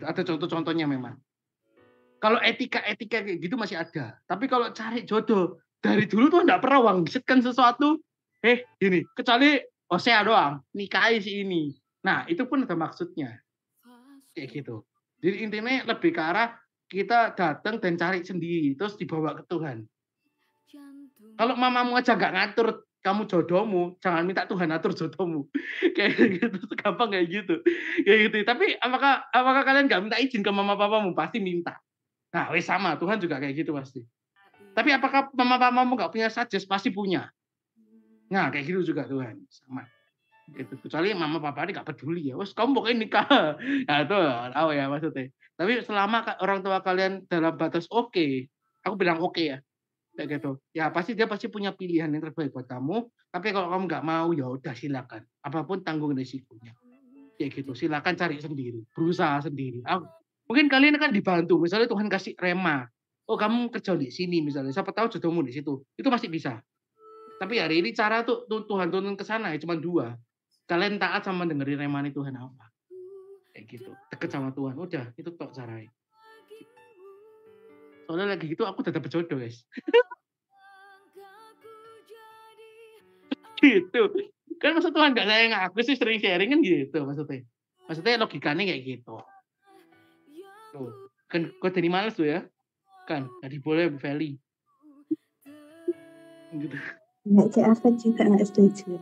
gitu. Ada contoh-contohnya memang. Kalau etika-etika kayak gitu masih ada. Tapi kalau cari jodoh dari dulu tuh enggak pernah wangsit-kan sesuatu. Gini, kecuali Hosea doang, nikahi si ini. Nah, itu pun ada maksudnya. Kayak gitu. Jadi intinya lebih ke arah kita datang dan cari sendiri, terus dibawa ke Tuhan. Kalau mamamu aja nggak ngatur kamu jodohmu, jangan minta Tuhan atur jodohmu. Kayak gitu, gampang kayak gitu. Kayak gitu. Tapi apakah kalian nggak minta izin ke mama papamu? Pasti minta. Nah, wes sama, Tuhan juga kayak gitu pasti. Tapi apakah mama papamu nggak punya suggest? Pasti punya. Nah, kayak gitu juga Tuhan, sama. Gitu. Kecuali mama papa ini nggak peduli ya, wes kamu pokoknya nikah. Nah, itu tahu ya maksudnya. Tapi selama orang tua kalian dalam batas oke, aku bilang oke ya, kayak gitu. Ya pasti dia pasti punya pilihan yang terbaik buat kamu. Tapi kalau kamu nggak mau, ya udah silakan. Apapun tanggung resikonya. Kayak gitu. Silakan cari sendiri, berusaha sendiri. Mungkin kalian akan dibantu. Misalnya Tuhan kasih rema. Oh, kamu kerja di sini misalnya. Siapa tahu jodohmu di situ. Itu masih bisa. Tapi hari ini cara tuh Tuhan turun ke sana ya cuma 2. Kalian taat sama dengerin remani Tuhan apa. Kayak gitu. Deket sama Tuhan. Udah, itu tok caranya. Soalnya lagi gitu aku udah dapet jodoh, guys. Gitu. Kan maksud Tuhan nggak sayang aku sih sering sharing kan gitu maksudnya. Maksudnya logikanya kayak gitu. Tuh. Kan kok jadi males tuh ya. Kan, tadi boleh Feli. Gitu. Nggak, aku juga nggak setuju.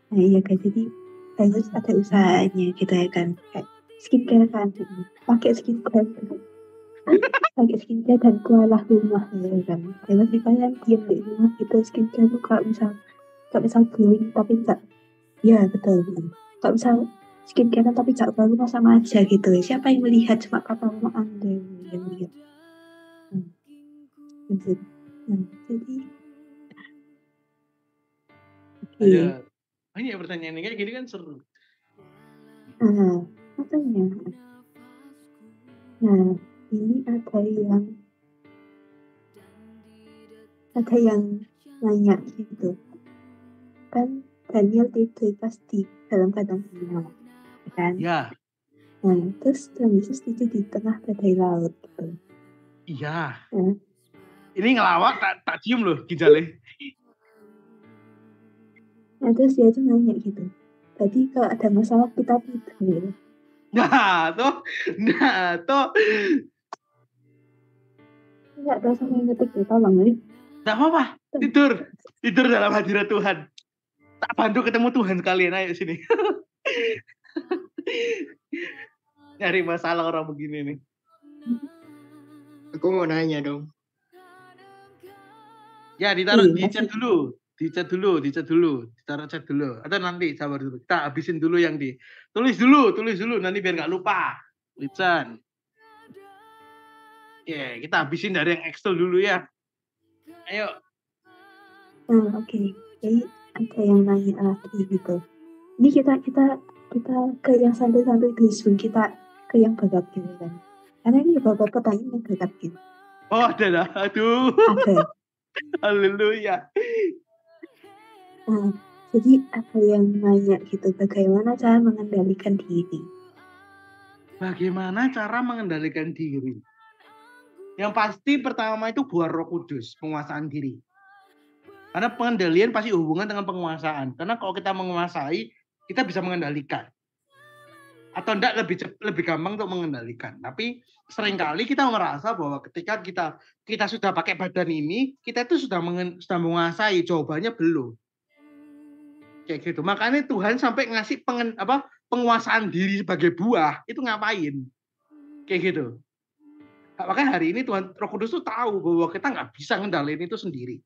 Nah iya kan, jadi harus ada usahanya gitu ya kan. Kayak skincare kan, pakai skincare dan keluarlah rumah ya kan. Jangan sih kalian diam di rumah gitu, skincare tuh kalau misal glowing tapi enggak, ya betul. Kalau misal skincare tapi enggak keluar rumah sama aja gitu. Siapa yang melihat? Cuma papa mama Anda yang lihat. Jadi Ada banyak pertanyaan kayak gini kan seru. Katanya. Nah, ini ada yang nanya gitu. Kan Daniel tidur pasti dalam keadaan final, kan? Ya. Nah, terus Tuhan Yesus tidur di tengah badai laut gitu. Iya. Ini ngelawak tak cium loh ginjalnya. Nah, terus dia tuh nanya gitu. Tadi kalau ada masalah kita tidur. Nah, tuh. Enggak ada sama yang ngetik gitu, tolong nih. Enggak apa-apa. Tidur dalam hadirat Tuhan. Tak bantu ketemu Tuhan sekalian, ayo sini. Nyari masalah orang begini nih. Aku mau nanya dong. Ya, ditaruh di chat dulu. Ditaruh chat dulu. Atau nanti sabar dulu. Kita habisin dulu yang tulis dulu nanti biar nggak lupa. Lican. Ya, kita habisin dari yang Excel dulu ya. Ayo. Oke. Jadi ada yang nanya lagi gitu. Ini kita ke yang santai-santai dulu sebelum kita ke yang berat gitu kan. Karena ini beberapa pertanyaan yang berat gitu. Oh, ada lah. Aduh. Ada. Haleluya. Jadi ada yang nanya gitu, bagaimana cara mengendalikan diri? Bagaimana cara mengendalikan diri? Yang pasti pertama itu buah Roh Kudus, penguasaan diri. Karena pengendalian pasti hubungan dengan penguasaan. Karena kalau kita menguasai, kita bisa mengendalikan. Atau enggak lebih gampang untuk mengendalikan. Tapi seringkali kita merasa bahwa ketika kita sudah pakai badan ini, kita itu sudah menguasai. Jawabannya belum. Kayak gitu. Makanya Tuhan sampai ngasih penguasaan diri sebagai buah, itu ngapain? Kayak gitu. Makanya hari ini Tuhan Roh Kudus tuh tahu bahwa kita nggak bisa ngendalin itu sendiri.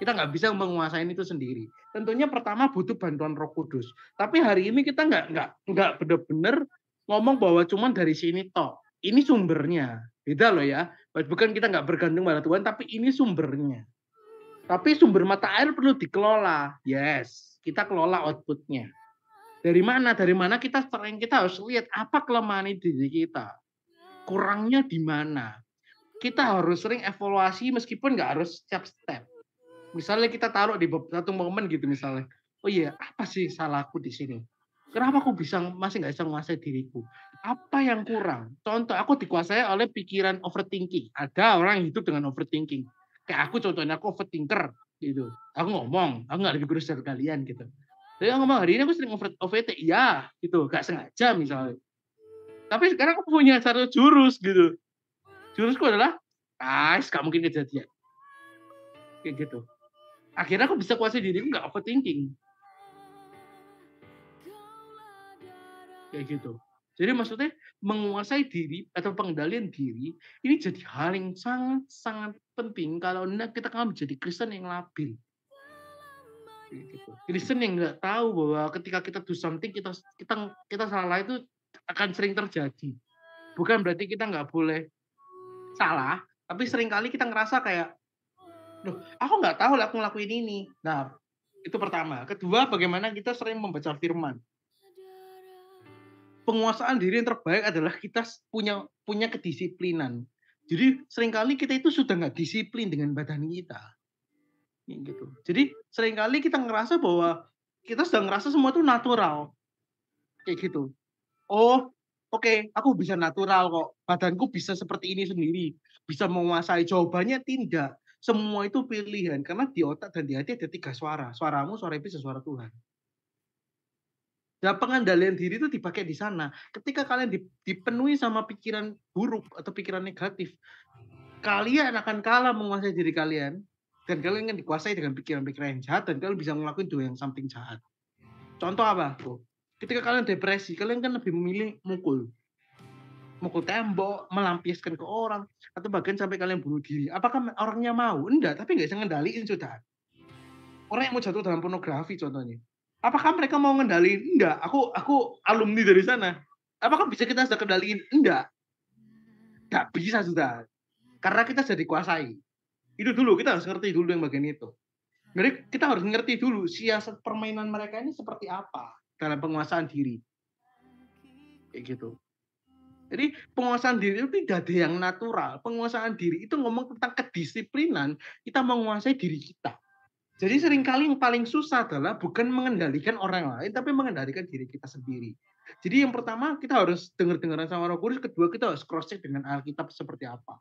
Kita nggak bisa menguasai itu sendiri. Tentunya pertama butuh bantuan Roh Kudus. Tapi hari ini kita nggak benar-benar ngomong bahwa cuma dari sini toh. Ini sumbernya. Beda loh ya. Bukan kita nggak bergantung pada Tuhan, tapi ini sumbernya. Tapi sumber mata air perlu dikelola. Yes, kita kelola outputnya. Dari mana? Dari mana kita harus lihat apa kelemahan diri kita. Kurangnya di mana? Kita harus sering evaluasi meskipun nggak harus setiap step. Misalnya kita taruh di satu momen gitu misalnya. Oh iya, apa sih salahku di sini? Kenapa aku masih nggak bisa menguasai diriku? Apa yang kurang? Contoh, aku dikuasai oleh pikiran overthinking. Ada orang yang hidup dengan overthinking. Kayak aku contohnya, aku overthinker gitu. Aku ngomong, aku nggak lebih kurus dari kalian gitu. Jadi aku ngomong hari ini aku sering overthink, ya gitu, nggak sengaja misalnya. Tapi sekarang aku punya satu jurus gitu. Jurusku adalah, guys, nggak mungkin kejadian. Kayak gitu. Akhirnya aku bisa kuasai diriku, nggak overthinking. Kayak gitu. Jadi maksudnya menguasai diri atau pengendalian diri ini jadi hal yang sangat-sangat penting kalau kita kan menjadi Kristen yang labil. Gitu. Kristen yang nggak tahu bahwa ketika kita do something kita salah itu akan sering terjadi. Bukan berarti kita nggak boleh salah, tapi seringkali kita ngerasa kayak, loh, aku nggak tahu lah aku ngelakuin ini. Nah, itu pertama. Kedua, bagaimana kita sering membaca firman. Penguasaan diri yang terbaik adalah kita punya kedisiplinan. Jadi seringkali kita itu sudah nggak disiplin dengan badan kita. Gitu. Jadi seringkali kita ngerasa bahwa kita sudah ngerasa semua itu natural. Kayak gitu. Oh, oke, aku bisa natural kok. Badanku bisa seperti ini sendiri. Bisa menguasai. Jawabannya tidak. Semua itu pilihan. Karena di otak dan di hati ada 3 suara. Suaramu, suara iblis, dan suara Tuhan. Nah, pengendalian diri itu dipakai di sana. Ketika kalian dipenuhi sama pikiran buruk atau pikiran negatif, kalian akan kalah menguasai diri kalian, dan kalian akan dikuasai dengan pikiran-pikiran yang jahat, dan kalian bisa ngelakuin yang something jahat. Contoh apa? Tuh. Ketika kalian depresi, kalian kan lebih memilih mukul tembok, melampiaskan ke orang, atau bahkan sampai kalian bunuh diri. Apakah orangnya mau? Enggak, tapi nggak bisa ngendaliin sudah. Orang yang mau jatuh dalam pornografi contohnya. Apakah mereka mau ngendaliin? Enggak. Aku alumni dari sana. Apakah bisa kita sudah kendaliin? Enggak. Enggak bisa sudah. Karena kita sudah dikuasai. Itu dulu, kita harus ngerti dulu yang bagian itu. Jadi kita harus ngerti dulu siasat permainan mereka ini seperti apa dalam penguasaan diri. Kayak gitu. Jadi penguasaan diri itu tidak ada yang natural. Penguasaan diri itu ngomong tentang kedisiplinan kita menguasai diri kita. Jadi seringkali yang paling susah adalah bukan mengendalikan orang lain, tapi mengendalikan diri kita sendiri. Jadi yang pertama kita harus dengar-dengaran sama Roh Kudus, kedua kita harus cross check dengan Alkitab seperti apa.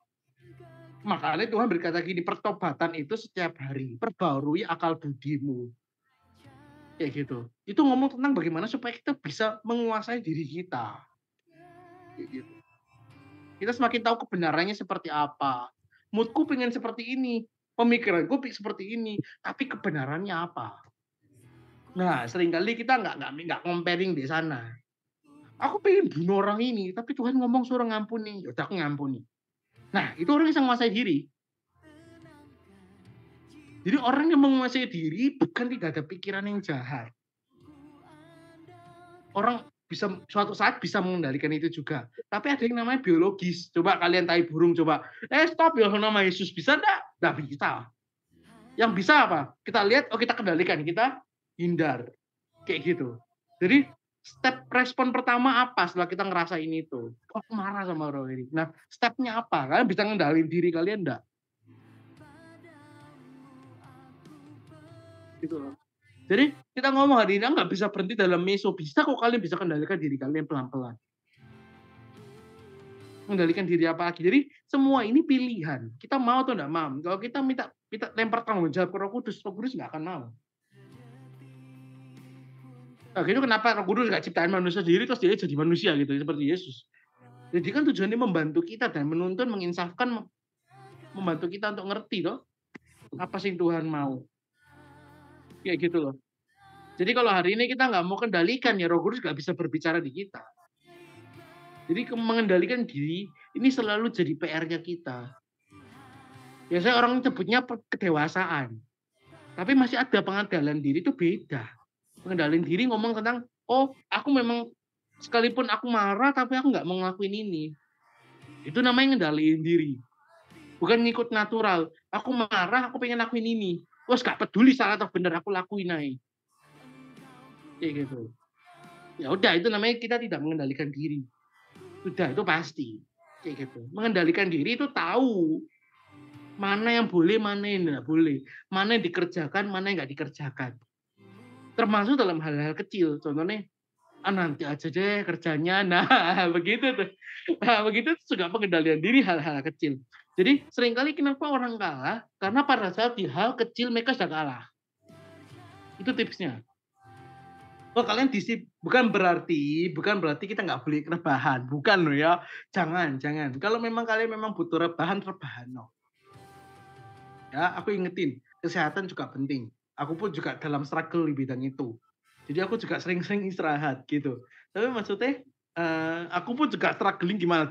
Makanya Tuhan berkata gini, pertobatan itu setiap hari, perbarui akal budimu. Kayak gitu. Itu ngomong tentang bagaimana supaya kita bisa menguasai diri kita. Kayak gitu. Kita semakin tahu kebenarannya seperti apa. Moodku pengen seperti ini, pemikiranku seperti ini, tapi kebenarannya apa? Nah, seringkali kita nggak comparing di sana. Aku pengen bunuh orang ini, tapi Tuhan ngomong suruh ngampuni. Ya udah aku ngampuni. Nah, itu orang yang menguasai diri. Jadi orang yang menguasai diri bukan tidak ada pikiran yang jahat. Orang bisa suatu saat bisa mengendalikan itu juga. Tapi ada yang namanya biologis. Coba kalian tai burung coba. Stop ya nama Yesus bisa enggak? Enggak bisa. Yang bisa apa? Kita lihat, kita kendalikan, kita hindar. Kayak gitu. Jadi step respon pertama apa setelah kita ngerasain itu? Aku marah sama orang ini. Nah, stepnya apa? Kalian bisa ngendalin diri kalian enggak? Gitu loh. Jadi kita ngomong hari ini nggak bisa berhenti dalam meso. Bisa kok kalian bisa kendalikan diri kalian pelan-pelan. Mengendalikan diri apa lagi. Jadi semua ini pilihan. Kita mau atau enggak mau. Kalau kita minta lempar tanggung jawab ke Roh Kudus nggak akan mau. Nah, gitu kenapa Roh Kudus nggak ciptain manusia sendiri terus dia jadi manusia gitu seperti Yesus. Jadi kan tujuannya membantu kita dan menuntun, menginsafkan, membantu kita untuk ngerti loh apa sih Tuhan mau. Kayak gitu loh. Jadi kalau hari ini kita nggak mau kendalikan ya Roh Kudus nggak bisa berbicara di kita. Jadi mengendalikan diri ini selalu jadi PR-nya kita. Biasanya orang sebutnya kedewasaan. Tapi masih ada pengendalian diri itu beda. Pengendalian diri ngomong tentang, aku memang sekalipun aku marah tapi aku nggak mau ngelakuin ini. Itu namanya ngendaliin diri. Bukan ngikut natural. Aku marah, aku pengen lakuin ini. Wes gak peduli salah atau benar aku lakuin aja. Kayak gitu. Ya udah itu namanya kita tidak mengendalikan diri. Sudah itu pasti. Kayak gitu. Mengendalikan diri itu tahu mana yang boleh, mana yang tidak boleh. Mana yang dikerjakan, mana yang nggak dikerjakan. Termasuk dalam hal-hal kecil. Contohnya Nanti aja deh kerjanya. Nah, begitu tuh. Nah, begitu tuh juga pengendalian diri hal-hal kecil. Jadi seringkali kenapa orang kalah? Karena pada saat di hal kecil mereka sudah kalah. Itu tipsnya. Oh kalian bukan berarti kita nggak boleh rebahan, bukan loh ya. Jangan. Kalau memang kalian memang butuh rebahan no. Ya, aku ingetin, kesehatan juga penting. Aku pun juga dalam struggle di bidang itu. Jadi aku juga sering-sering istirahat gitu. Tapi maksudnya aku pun juga struggling gimana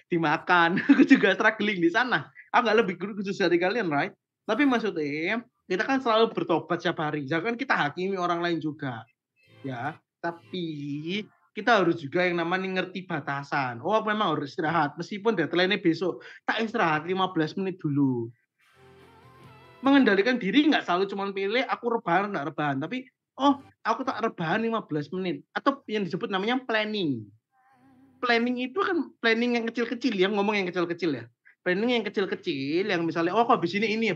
dimakan. Aku juga struggling di sana. Aku nggak lebih khusus dari kalian, right? Tapi maksudnya kita kan selalu bertobat setiap hari. Jangan kita hakimi orang lain juga, ya. Tapi kita harus juga yang namanya ngerti batasan. Oh, memang harus istirahat. Meskipun deadline-nya besok, tak istirahat 15 menit dulu. Mengendalikan diri nggak selalu cuma pilih aku rebahan nggak rebahan, tapi aku tak rebahan 15 menit atau yang disebut namanya planning. Planning itu kan planning yang kecil-kecil ya, ngomong yang kecil-kecil ya. Planning yang kecil-kecil yang misalnya kok habis ini.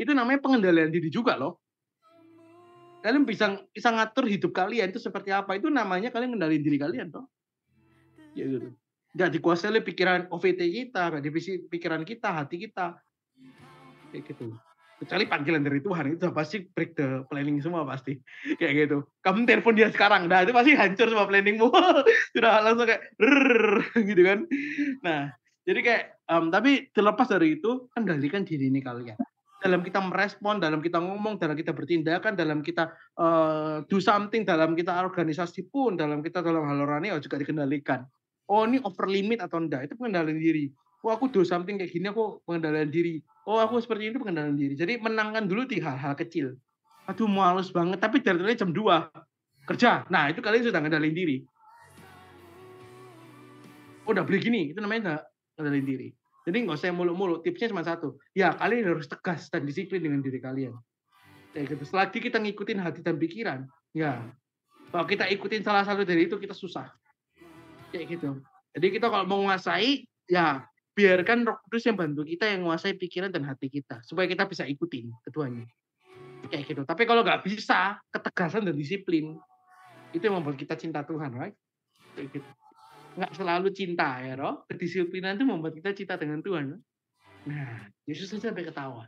Itu namanya pengendalian diri juga loh. Kalian bisa ngatur hidup kalian itu seperti apa, itu namanya kalian ngendaliin diri kalian toh. Ya gitu. Nggak dikuasai oleh pikiran OVT kita, nggak divisi pikiran kita, hati kita. Kayak gitu. Kecuali panggilan dari Tuhan itu pasti break the planning semua pasti. Kayak gitu. Kamu telepon dia sekarang, nah itu pasti hancur semua planningmu. Sudah langsung kayak gitu kan. Nah, jadi kayak tapi terlepas dari itu kendalikan diri ini kalian. Dalam kita merespon, dalam kita ngomong, dalam kita bertindakan, dalam kita do something, dalam kita organisasi pun, dalam hal rohani juga dikendalikan. Oh ini over limit atau enggak, itu pengendalian diri. Oh aku do something kayak gini, aku pengendalian diri. Oh aku seperti ini pengendalian diri. Jadi menangkan dulu di hal-hal kecil. Aduh males banget, tapi dari jam 2 kerja. Nah itu kalian sudah ngendalin diri. Udah beli gini, itu namanya ngendalin diri. Jadi nggak usah muluk-muluk, tipsnya cuma satu. Ya kalian harus tegas dan disiplin dengan diri kalian. Kayak gitu. Selagi kita ngikutin hati dan pikiran, ya kalau kita ikutin salah satu dari itu kita susah. Kayak gitu. Jadi kita kalau mau menguasai, ya biarkan Roh Kudus yang bantu kita yang menguasai pikiran dan hati kita supaya kita bisa ikutin keduanya. Kayak gitu. Tapi kalau nggak bisa, ketegasan dan disiplin itu yang membuat kita cinta Tuhan, right? Kayak gitu. Nggak selalu cinta ya, Roh. Kedisiplinan itu membuat kita cinta dengan Tuhan. Nah, Yesus saja sampai ketawa.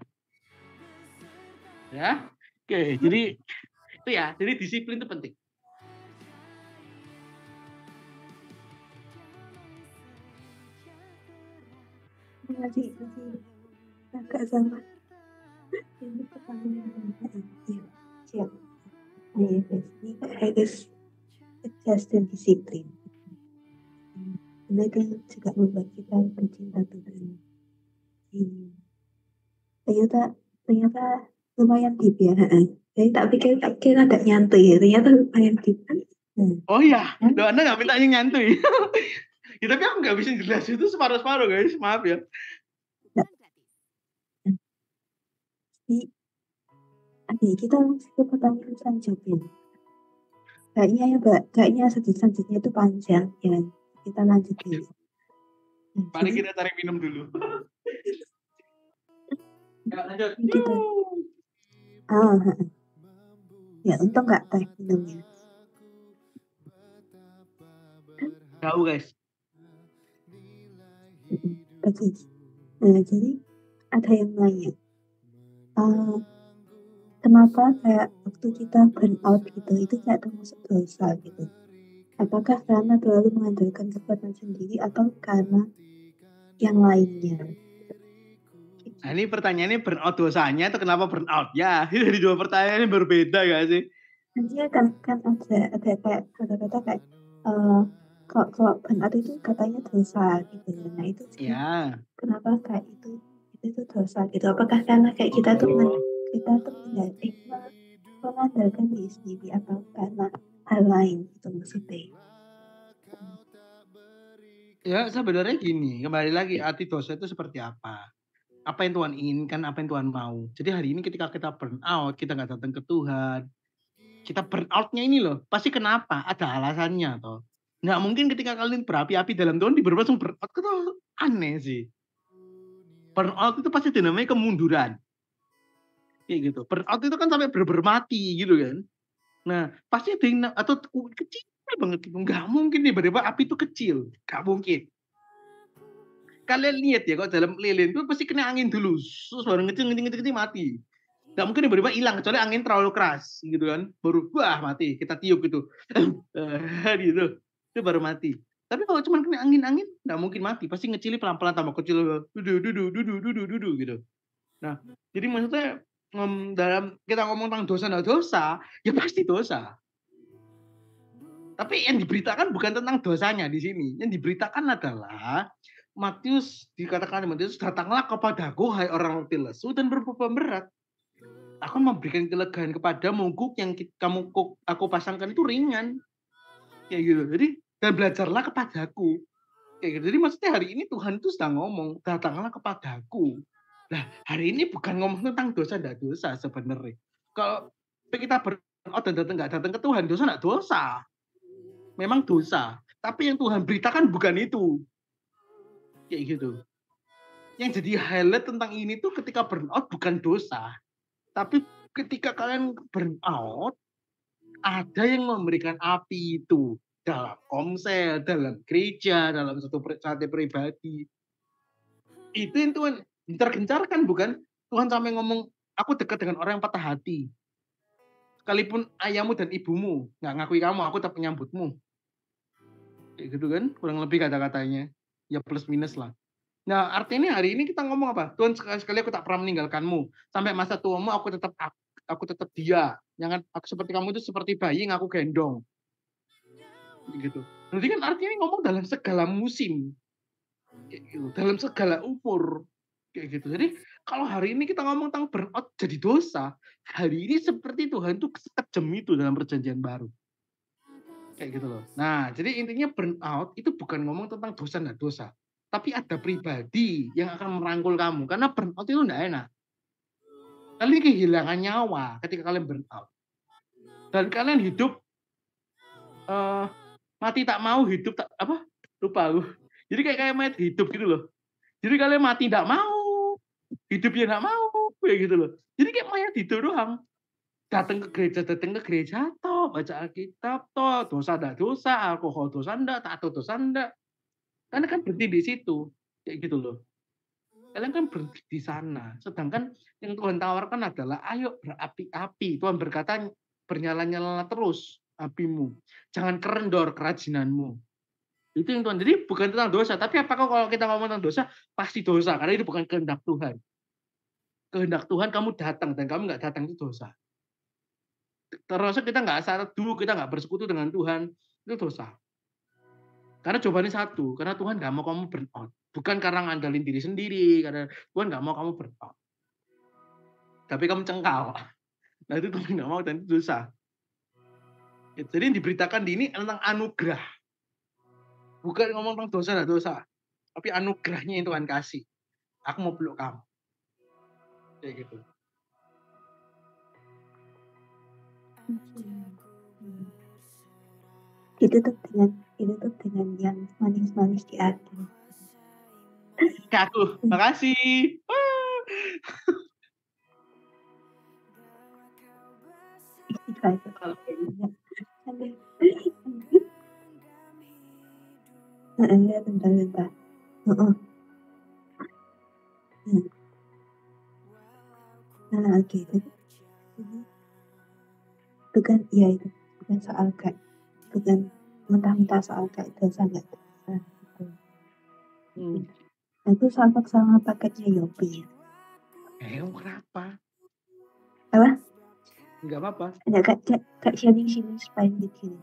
Ya, oke. Jadi itu ya. Jadi disiplin itu penting. Masih agak sama. Ini pertanyaan ya, siap. Ini harus tegas dan disiplin. Ini kan juga membuat kita bercinta Tuhan. Ternyata lumayan deep ya. Jadi tak pikir agak nyantai. Ternyata lumayan deep. Oh iya, loh Anda nggak minta nyantui. Ya, tapi aku nggak bisa jelas itu separuh-separuh guys, maaf ya. Jadi kita ke pertanyaan selanjutnya. Kayaknya selanjutnya itu panjang ya. Kita lanjut dulu. Mari kita cari minum dulu. Ya, lanjut. Kita, ya untung nggak teh minumnya. Jauh guys. Bagus. Nah, jadi ada yang nanya, kenapa kayak waktu kita burn out gitu, itu kayak termasuk dosa gitu. Apakah karena terlalu mengandalkan kekuatan sendiri atau karena yang lainnya? Nah ini pertanyaannya burnout dosanya atau kenapa burnout? Ya, dari dua pertanyaan yang berbeda gak sih? Nanti kan ada kayak kata-kata kayak kalau burnout itu katanya dosa gitu. Nah itu sih kenapa kayak itu dosa gitu. Apakah karena kayak kita tuh mengandalkan diri sendiri atau karena hal lain itu maksudnya? Ya sebenarnya gini, kembali lagi arti dosa itu seperti apa? Apa yang Tuhan inginkan, apa yang Tuhan mau. Jadi hari ini ketika kita burn out, kita nggak datang ke Tuhan, kita burn out-nya ini loh, pasti kenapa? Ada alasannya toh. Nggak mungkin ketika kalian berapi-api dalam Tuhan tiba-tiba langsung burn out, itu aneh sih. Burn out itu pasti dinamanya kemunduran. Kayak gitu. Burn out itu kan sampai bener-bener mati gitu kan. Nah, pasti ada yang atau kecil banget gitu, nggak mungkin tiba-tiba api itu kecil, nggak mungkin. Kalian lihat ya kalau dalam lilin itu pasti kena angin dulu, terus baru ngecil mati. Nggak mungkin tiba-tiba hilang kecuali angin terlalu keras gitu kan, baru wah mati, kita tiup gitu. Gitu. Itu baru mati. Tapi kalau cuma kena angin-angin nggak mungkin mati, pasti ngecilnya pelan-pelan tambah kecil, dudu gitu. Nah, jadi maksudnya dalam kita ngomong tentang dosa nggak dosa, ya pasti dosa. Tapi yang diberitakan bukan tentang dosanya di sini. Yang diberitakan adalah Matius, dikatakan Matius, datanglah kepadaku hai orang letih lesu dan berbeban berat. Aku memberikan kelegaan kepadamu, kuk yang aku pasangkan itu ringan. Kayak gitu. Jadi dan belajarlah kepadaku. Kayak gitu. Jadi maksudnya hari ini Tuhan itu sedang ngomong, datanglah kepadaku. Nah, hari ini bukan ngomong tentang dosa dan dosa sebenarnya. Kalau kita dan datang nggak datang ke Tuhan, dosa nggak dosa. Memang dosa. Tapi yang Tuhan beritakan bukan itu. Kayak gitu. Yang jadi highlight tentang ini tuh ketika burnout bukan dosa. Tapi ketika kalian burnout, ada yang memberikan api itu. Dalam komsel, dalam gereja, dalam satu pribadi. Itu yang Tuhan gencar-gencarkan bukan? Tuhan sampai ngomong, aku dekat dengan orang yang patah hati. Sekalipun ayahmu dan ibumu nggak ngakui kamu, aku tetap menyambutmu. Kayak gitu kan, kurang lebih kata-katanya. Ya plus minus lah. Nah, artinya hari ini kita ngomong apa? Tuhan sekali-sekali aku tak pernah meninggalkanmu. Sampai masa tuamu aku tetap dia. Jangan aku seperti kamu itu seperti bayi yang aku gendong. Gitu. Berarti kan artinya ngomong dalam segala musim. Kayak gitu. Dalam segala umur. Kayak gitu. Jadi kalau hari ini kita ngomong tentang burnout jadi dosa, hari ini seperti Tuhan tuh sekejam itu dalam perjanjian baru. Kayak gitu loh. Nah, jadi intinya burnout itu bukan ngomong tentang dosa dan dosa. Tapi ada pribadi yang akan merangkul kamu. Karena burnout itu enggak enak. Kalian kehilangan nyawa ketika kalian burnout. Dan kalian hidup mati tak mau, hidup tak apa? Lupa aku. Jadi kayak mayat hidup gitu loh. Jadi kalian mati enggak mau, hidup ya enggak mau, kayak gitu loh. Jadi kayak mayat hidup doang. Datang ke gereja toh, baca Alkitab toh, dosa enggak dosa, alkohol dosa enggak, tato dosa enggak. Karena kan berhenti di situ. Kayak gitu loh. Kalian kan berhenti di sana. Sedangkan yang Tuhan tawarkan adalah ayo berapi-api. Tuhan berkata bernyala-nyala terus apimu. Jangan kerendor kerajinanmu. Itu yang Tuhan. Jadi bukan tentang dosa. Tapi apakah kalau kita ngomong tentang dosa, pasti dosa. Karena itu bukan kehendak Tuhan. Kehendak Tuhan kamu datang dan kamu nggak datang itu dosa. Termasuk kita nggak saat dulu kita nggak bersekutu dengan Tuhan, itu dosa. Karena jawabannya satu, karena Tuhan nggak mau kamu burnout. Bukan karena ngandalin diri sendiri, karena Tuhan nggak mau kamu burnout. Tapi kamu cengkal. Nah itu Tuhan nggak mau dan itu dosa. Jadi yang diberitakan di ini tentang anugerah. Bukan ngomong tentang dosa dan dosa. Tapi anugerahnya yang Tuhan kasih. Aku mau peluk kamu. Kayak gitu. Itu tuh dengan yang manis-manis di hati. Kayak aku, makasih. Bentar. Nah, gitu. Bukan, ya itu bukan soal kayak, bukan mentah-mentah soal kayak dosa nggak dosa gitu. Aku sama paketnya Yopi. Kenapa? Apa? Enggak apa-apa. Ada kak sharing supaya bikin.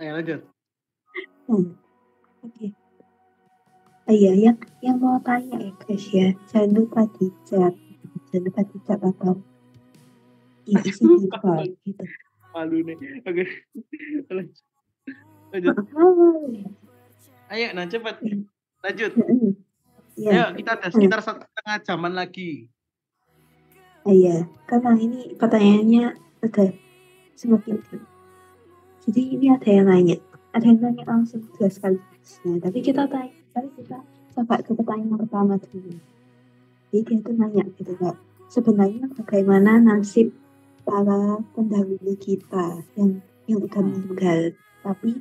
Ayo lanjut. Oke. Iya, yang mau tanya ya guys ya, jangan lupa dicat atau isi di file gitu. Malu nih. Oke. Lanjut. Ayo, nah cepat. Lanjut. Ayo, kita ada sekitar 1,5 jaman lagi. Iya, karena ini pertanyaannya udah semakin. Jadi ini ada yang nanya langsung 2 kali. Nah, tapi kita coba ke pertanyaan pertama dulu. Jadi dia tuh nanya gitu Kak, sebenarnya bagaimana nasib para pendahulu kita yang udah meninggal, tapi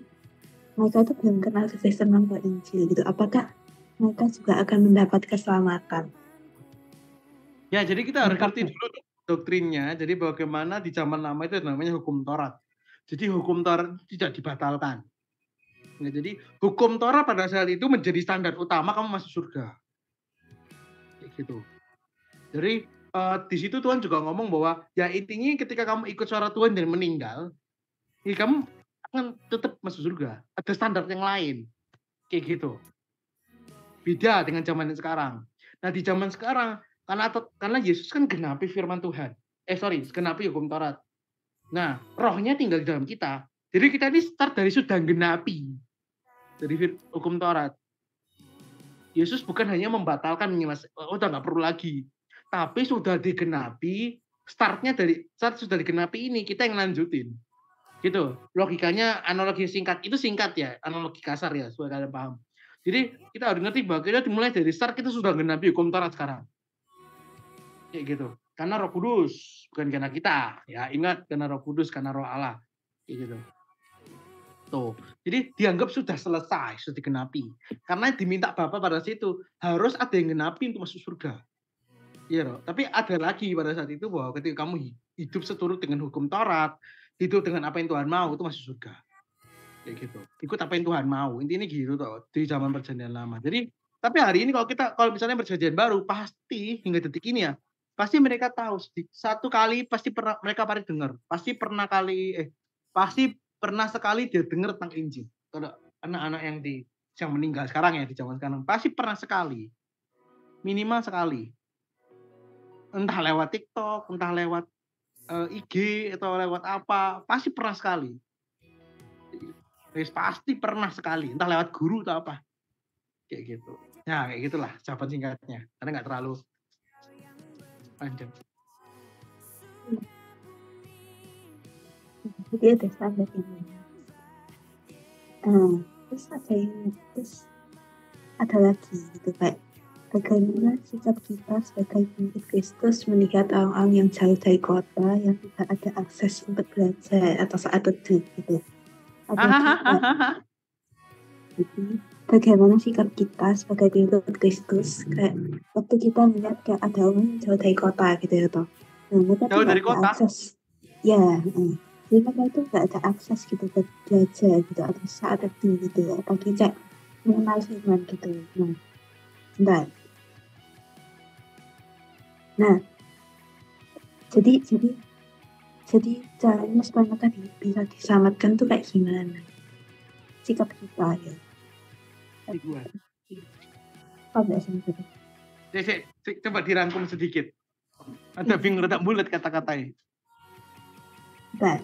mereka itu belum kenal Kristen tanpa Injil gitu. Apakah mereka juga akan mendapat keselamatan? Ya, jadi kita harus ngerti Dampaknya. dulu doktrinnya. Jadi bagaimana di zaman lama itu namanya hukum Taurat. Jadi hukum Taurat itu tidak dibatalkan. Nah, jadi hukum Taurat pada saat itu menjadi standar utama kamu masuk surga. Kayak gitu. Jadi di situ Tuhan juga ngomong bahwa ya intinya ketika kamu ikut suara Tuhan dan meninggal, ya kamu akan tetap masuk surga. Ada standar yang lain. Kayak gitu. Beda dengan zaman sekarang. Nah, di zaman sekarang karena Yesus kan genapi firman Tuhan. Genapi hukum Taurat. Nah, rohnya tinggal di dalam kita. Jadi kita ini start dari sudah genapi dari hukum Taurat. Yesus bukan hanya membatalkan udah nggak perlu lagi, tapi sudah digenapi. Start sudah digenapi ini kita yang lanjutin, gitu. Logikanya analogi singkat itu singkat ya, analogi kasar ya supaya kalian paham. Jadi kita harus ngerti bahwa kita dimulai dari start kita sudah genapi hukum Taurat sekarang, kayak gitu. Karena Roh Kudus, bukan karena kita. Ya ingat, karena Roh Kudus, karena Roh Allah, kayak gitu. Tuh. Jadi dianggap sudah selesai, sudah digenapi. Karena diminta Bapa pada situ harus ada yang genapi untuk masuk surga. Iya, loh. Tapi ada lagi pada saat itu bahwa ketika kamu hidup seturut dengan hukum Taurat, hidup dengan apa yang Tuhan mau, itu masuk surga. Kayak gitu. Ikut apa yang Tuhan mau. Intinya gitu toh di zaman perjanjian lama. Jadi tapi hari ini kalau misalnya perjanjian baru pasti hingga detik ini ya, pasti mereka tahu satu kali pasti pernah mereka pasti dengar. Pasti pernah sekali dia dengar tentang Injil. Kalau anak-anak yang meninggal sekarang ya di zaman sekarang pasti pernah sekali. Minimal sekali. Entah lewat TikTok, entah lewat IG atau lewat apa, pasti pernah sekali. Pasti pernah sekali, entah lewat guru atau apa. Kayak gitu. Ya, kayak gitulah jawaban singkatnya. Karena nggak terlalu panjang. Jadi ada standar ini. Terus ada lagi gitu kayak bagaimana sikap kita sebagai pengikut Kristus melihat orang-orang yang jauh dari kota yang tidak ada akses untuk belajar atau saat teduh gitu. Jadi bagaimana sikap kita sebagai pengikut Kristus kayak waktu kita melihat kayak ada orang yang jauh dari kota gitu ya toh. Nah, mereka Jauh tidak dari ada kota. akses. Ya, jadi mereka itu nggak ada akses gitu buat belajar gitu atau saat teduh gitu ya. Apalagi kayak mengenal firman gitu. Nah, bentar. Nah, jadi caranya supaya mereka bisa diselamatkan tuh kayak gimana? Sikap kita ya. Oh, nggak gitu. Coba dirangkum sedikit. Ada bingung redak bulat kata-katanya. Bentar.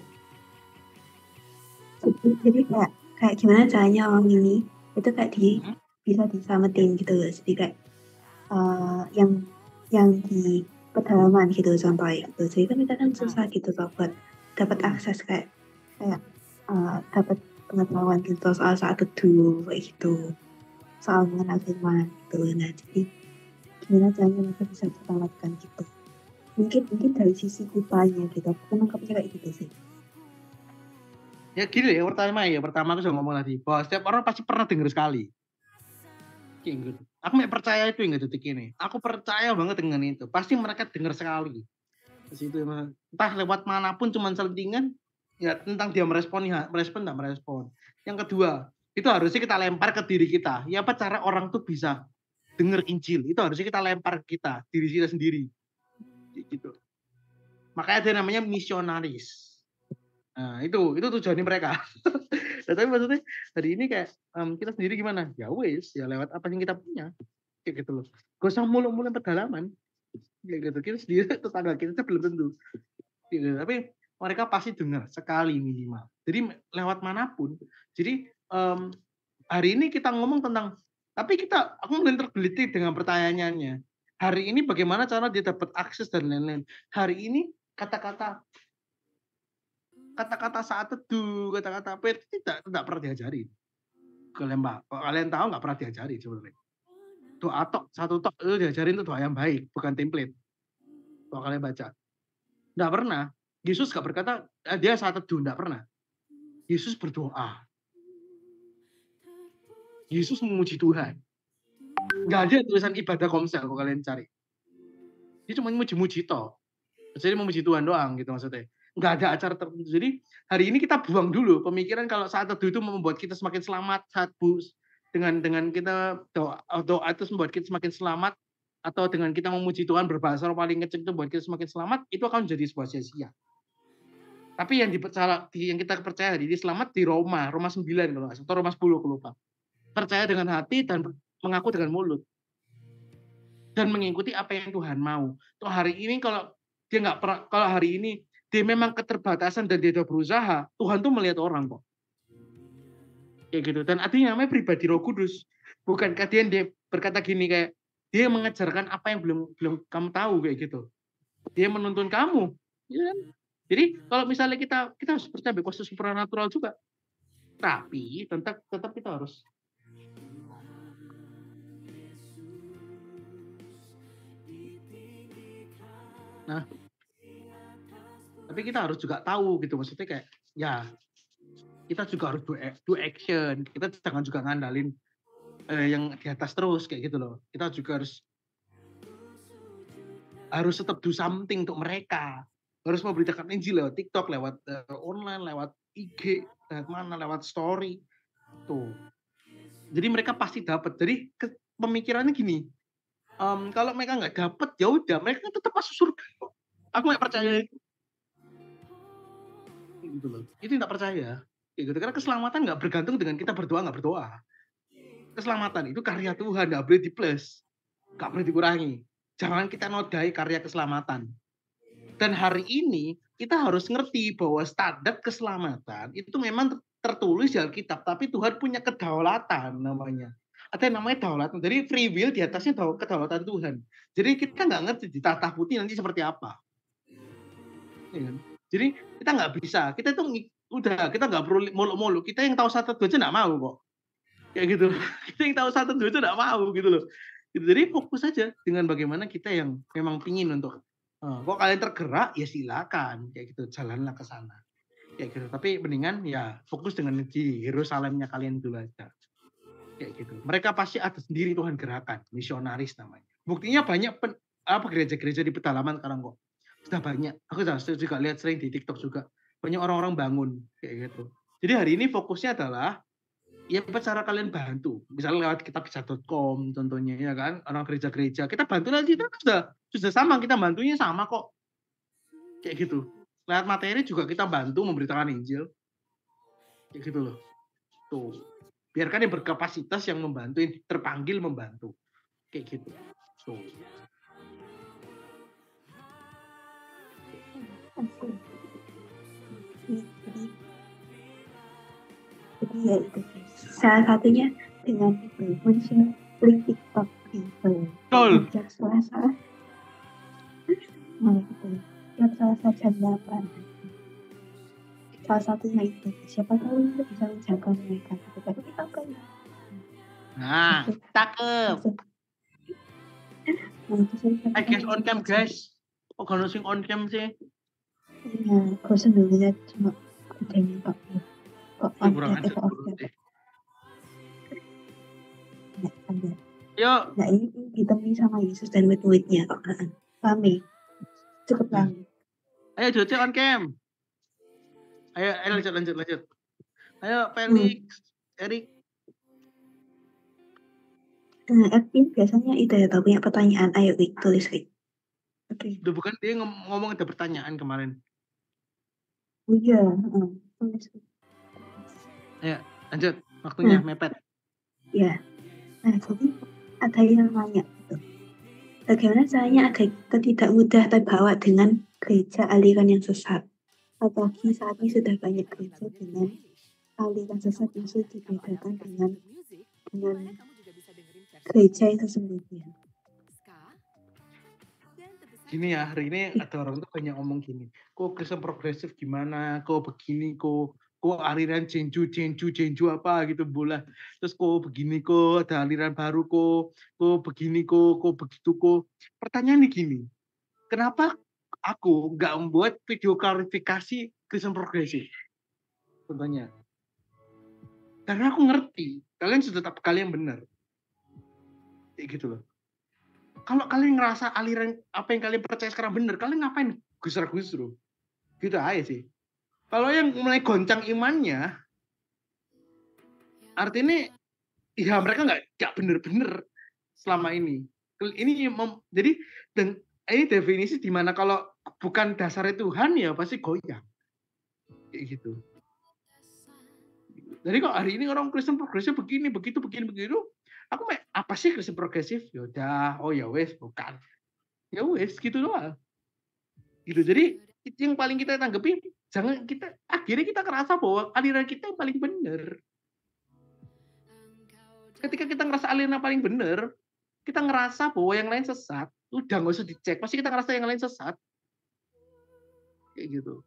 Jadi kayak gimana caranya orang ini itu kayak bisa diselamatin gitu loh. Jadi kayak yang di pedalaman gitu contohnya gitu. Jadi kan kita kan susah gitu loh buat dapat akses kayak dapat pengetahuan gitu soal saat teduh kayak gitu, soal mengenal firman gitu. Nah, jadi gimana caranya mereka bisa diselamatkan gitu. Mungkin dari sisi kitanya gitu. Aku menangkapnya kayak gitu sih. Ya gini ya, pertama aku sudah ngomong tadi bahwa setiap orang pasti pernah dengar sekali. Gitu. Aku percaya itu hingga detik ini. Aku percaya banget dengan itu. Pasti mereka dengar sekali. Situ, entah lewat manapun cuman selentingan ya tentang dia merespon enggak merespon. Yang kedua, itu harusnya kita lempar ke diri kita. Ya apa cara orang tuh bisa dengar Injil? Itu harusnya kita lempar ke diri kita sendiri. Gitu. Makanya ada namanya misionaris. Nah, itu tujuannya mereka. Nah, tapi maksudnya hari ini kayak kita sendiri gimana? Ya wes, ya lewat apa yang kita punya. Kayak gitu loh. Gak usah mulu-mulu pedalaman. Kayak gitu. Kita sendiri tetangga kita belum tentu. Gitu. Tapi mereka pasti dengar sekali minimal. Jadi lewat manapun. Jadi hari ini kita ngomong tentang, tapi aku mungkin tergelitik dengan pertanyaannya. Hari ini bagaimana cara dia dapat akses dan lain-lain. Hari ini kata-kata saat teduh, kata-kata apa itu tidak pernah diajari. Kalian tahu nggak pernah diajari sebenarnya. Doa satu tok itu diajarin itu doa yang baik, bukan template. Kalau kalian baca. Nggak pernah. Yesus gak berkata, dia saat teduh, enggak pernah. Yesus berdoa. Yesus memuji Tuhan. Nggak ada tulisan ibadah komsel kalau kalian cari. Dia cuma muji-muji toh. Jadi memuji Tuhan doang gitu maksudnya. Nggak ada acara tertentu. Jadi hari ini kita buang dulu pemikiran kalau saat teduh itu membuat kita semakin selamat, saat dengan kita doa itu membuat kita semakin selamat, atau dengan kita memuji Tuhan berbahasa roh paling kecil itu membuat kita semakin selamat, itu akan menjadi sebuah sia-sia. Tapi yang kita percaya hari ini selamat di Roma 9 kalau nggak salah, atau Roma 10 aku lupa. Percaya dengan hati dan mengaku dengan mulut. Dan mengikuti apa yang Tuhan mau. Tuh hari ini kalau dia nggak pernah, kalau hari ini dia memang keterbatasan dan dia udah berusaha, Tuhan tuh melihat orang kok. Kayak gitu. Dan artinya namanya pribadi Roh Kudus. Bukankah dia berkata gini kayak dia mengajarkan apa yang belum kamu tahu kayak gitu. Dia menuntun kamu. Ya. Jadi kalau misalnya kita harus percaya kuasa supernatural juga. Tapi tetap kita harus tapi kita harus juga tahu gitu, maksudnya kayak ya kita juga harus do action. Kita jangan juga ngandalin yang di atas terus kayak gitu loh. Kita juga harus tetap do something untuk mereka. Harus memberitakan Injil lewat TikTok, lewat online, lewat IG, lewat mana, lewat story. Tuh. Jadi mereka pasti dapat. Jadi pemikirannya gini. Kalau mereka nggak dapat, ya udah, mereka tetap masuk surga. Aku nggak percaya itu. Gitu loh. Itu nggak percaya. Gitu. Karena keselamatan nggak bergantung dengan kita berdoa nggak berdoa. Keselamatan itu karya Tuhan, nggak boleh di plus, nggak boleh dikurangi. Jangan kita nodai karya keselamatan. Dan hari ini kita harus ngerti bahwa standar keselamatan itu memang tertulis di Alkitab, tapi Tuhan punya kedaulatan namanya. Ada yang namanya daulatan. Jadi free will di atasnya kedaulatan Tuhan. Jadi kita nggak ngerti di tata putih nanti seperti apa. Ya kan? Jadi kita nggak bisa. Kita tuh udah, kita nggak perlu muluk-muluk. Kita yang tahu satu dua aja nggak mau kok. Kayak gitu. Kita yang tahu satu dua aja nggak mau gitu loh. Jadi fokus saja dengan bagaimana kita yang memang pingin untuk kok kalian tergerak ya silakan kayak gitu, jalanlah ke sana kayak gitu. Tapi mendingan ya fokus dengan di Yerusalemnya kalian dulu aja kayak gitu. Mereka pasti ada sendiri Tuhan gerakan misionaris namanya. Buktinya banyak gereja-gereja di pedalaman sekarang kok sudah banyak. Aku juga lihat sering di TikTok juga banyak orang-orang bangun kayak gitu. Jadi hari ini fokusnya adalah ya cara kalian bantu, misalnya lewat kitabisa.com contohnya ya kan, orang gereja-gereja kita bantu nanti itu sudah sama, kita bantunya sama kok kayak gitu. Lewat materi juga kita bantu memberitakan Injil kayak gitu loh. Tuh biarkan yang berkapasitas yang membantu, yang terpanggil membantu kayak gitu. Jadi ya itu salah satunya dengan men-share link TikTok gitu. Setiap Selasa. Nah gitu. Setiap Selasa jam 8. Salah satunya itu. Siapa tahu itu bisa menjaga mereka. Tapi apa ya? Nah, cakep. Nah, guys on cam guys. Kok kalau sing on cam sih? Iya, kok sebenarnya cuma adanya Pak. Kok on kurang cam aja deh. Yuk. Nah ini ditemui sama Yesus dan murid-muridnya kok. Rame. Cukup rame. Ayo Joce on cam. Ayo lanjut. Ayo Felix, Erik. Edwin biasanya itu ya, punya pertanyaan. Ayo Rick, tulis Rick. Oke. Udah bukan dia ngomong ada pertanyaan kemarin. Oh iya. Tulis. Ayo lanjut, waktunya mepet. Ya. Nah jadi ada yang nanya gitu. Bagaimana caranya agar kita tidak mudah terbawa dengan gereja aliran yang sesat? Apalagi saat ini sudah banyak gereja dengan aliran sesat yang sudah dibedakan dengan gereja itu sendiri. Gini ya, hari ini ada orang tuh banyak ngomong gini, kok Kristen progresif gimana, kok begini, kok aliran Jenju apa gitu bola, terus kok begini, kok ada aliran baru, kok begini, kok begitu, kok. Pertanyaannya gini, kenapa aku nggak membuat video klarifikasi Kristen progresif. Contohnya. Karena aku ngerti, kalian sudah tetap kalian benar. Kayak gitu loh. Kalau kalian ngerasa aliran apa yang kalian percaya sekarang benar, kalian ngapain gusur-gusur? Gitu aja sih. Kalau yang mulai goncang imannya, artinya ya mereka nggak bener-bener selama ini. Ini jadi dan ini definisi di mana kalau bukan dasarnya Tuhan ya pasti goyang. Kayak gitu. Jadi kok hari ini orang Kristen progresif begini, begitu, aku apa sih Kristen progresif? Yaudah, oh ya wes, bukan. Ya wes, gitu doang. Gitu. Jadi itu yang paling kita tanggapi, jangan kita akhirnya kita ngerasa bahwa aliran kita yang paling benar. Ketika kita ngerasa aliran yang paling benar, kita ngerasa bahwa yang lain sesat, udah nggak usah dicek, pasti kita ngerasa yang lain sesat. Kayak gitu.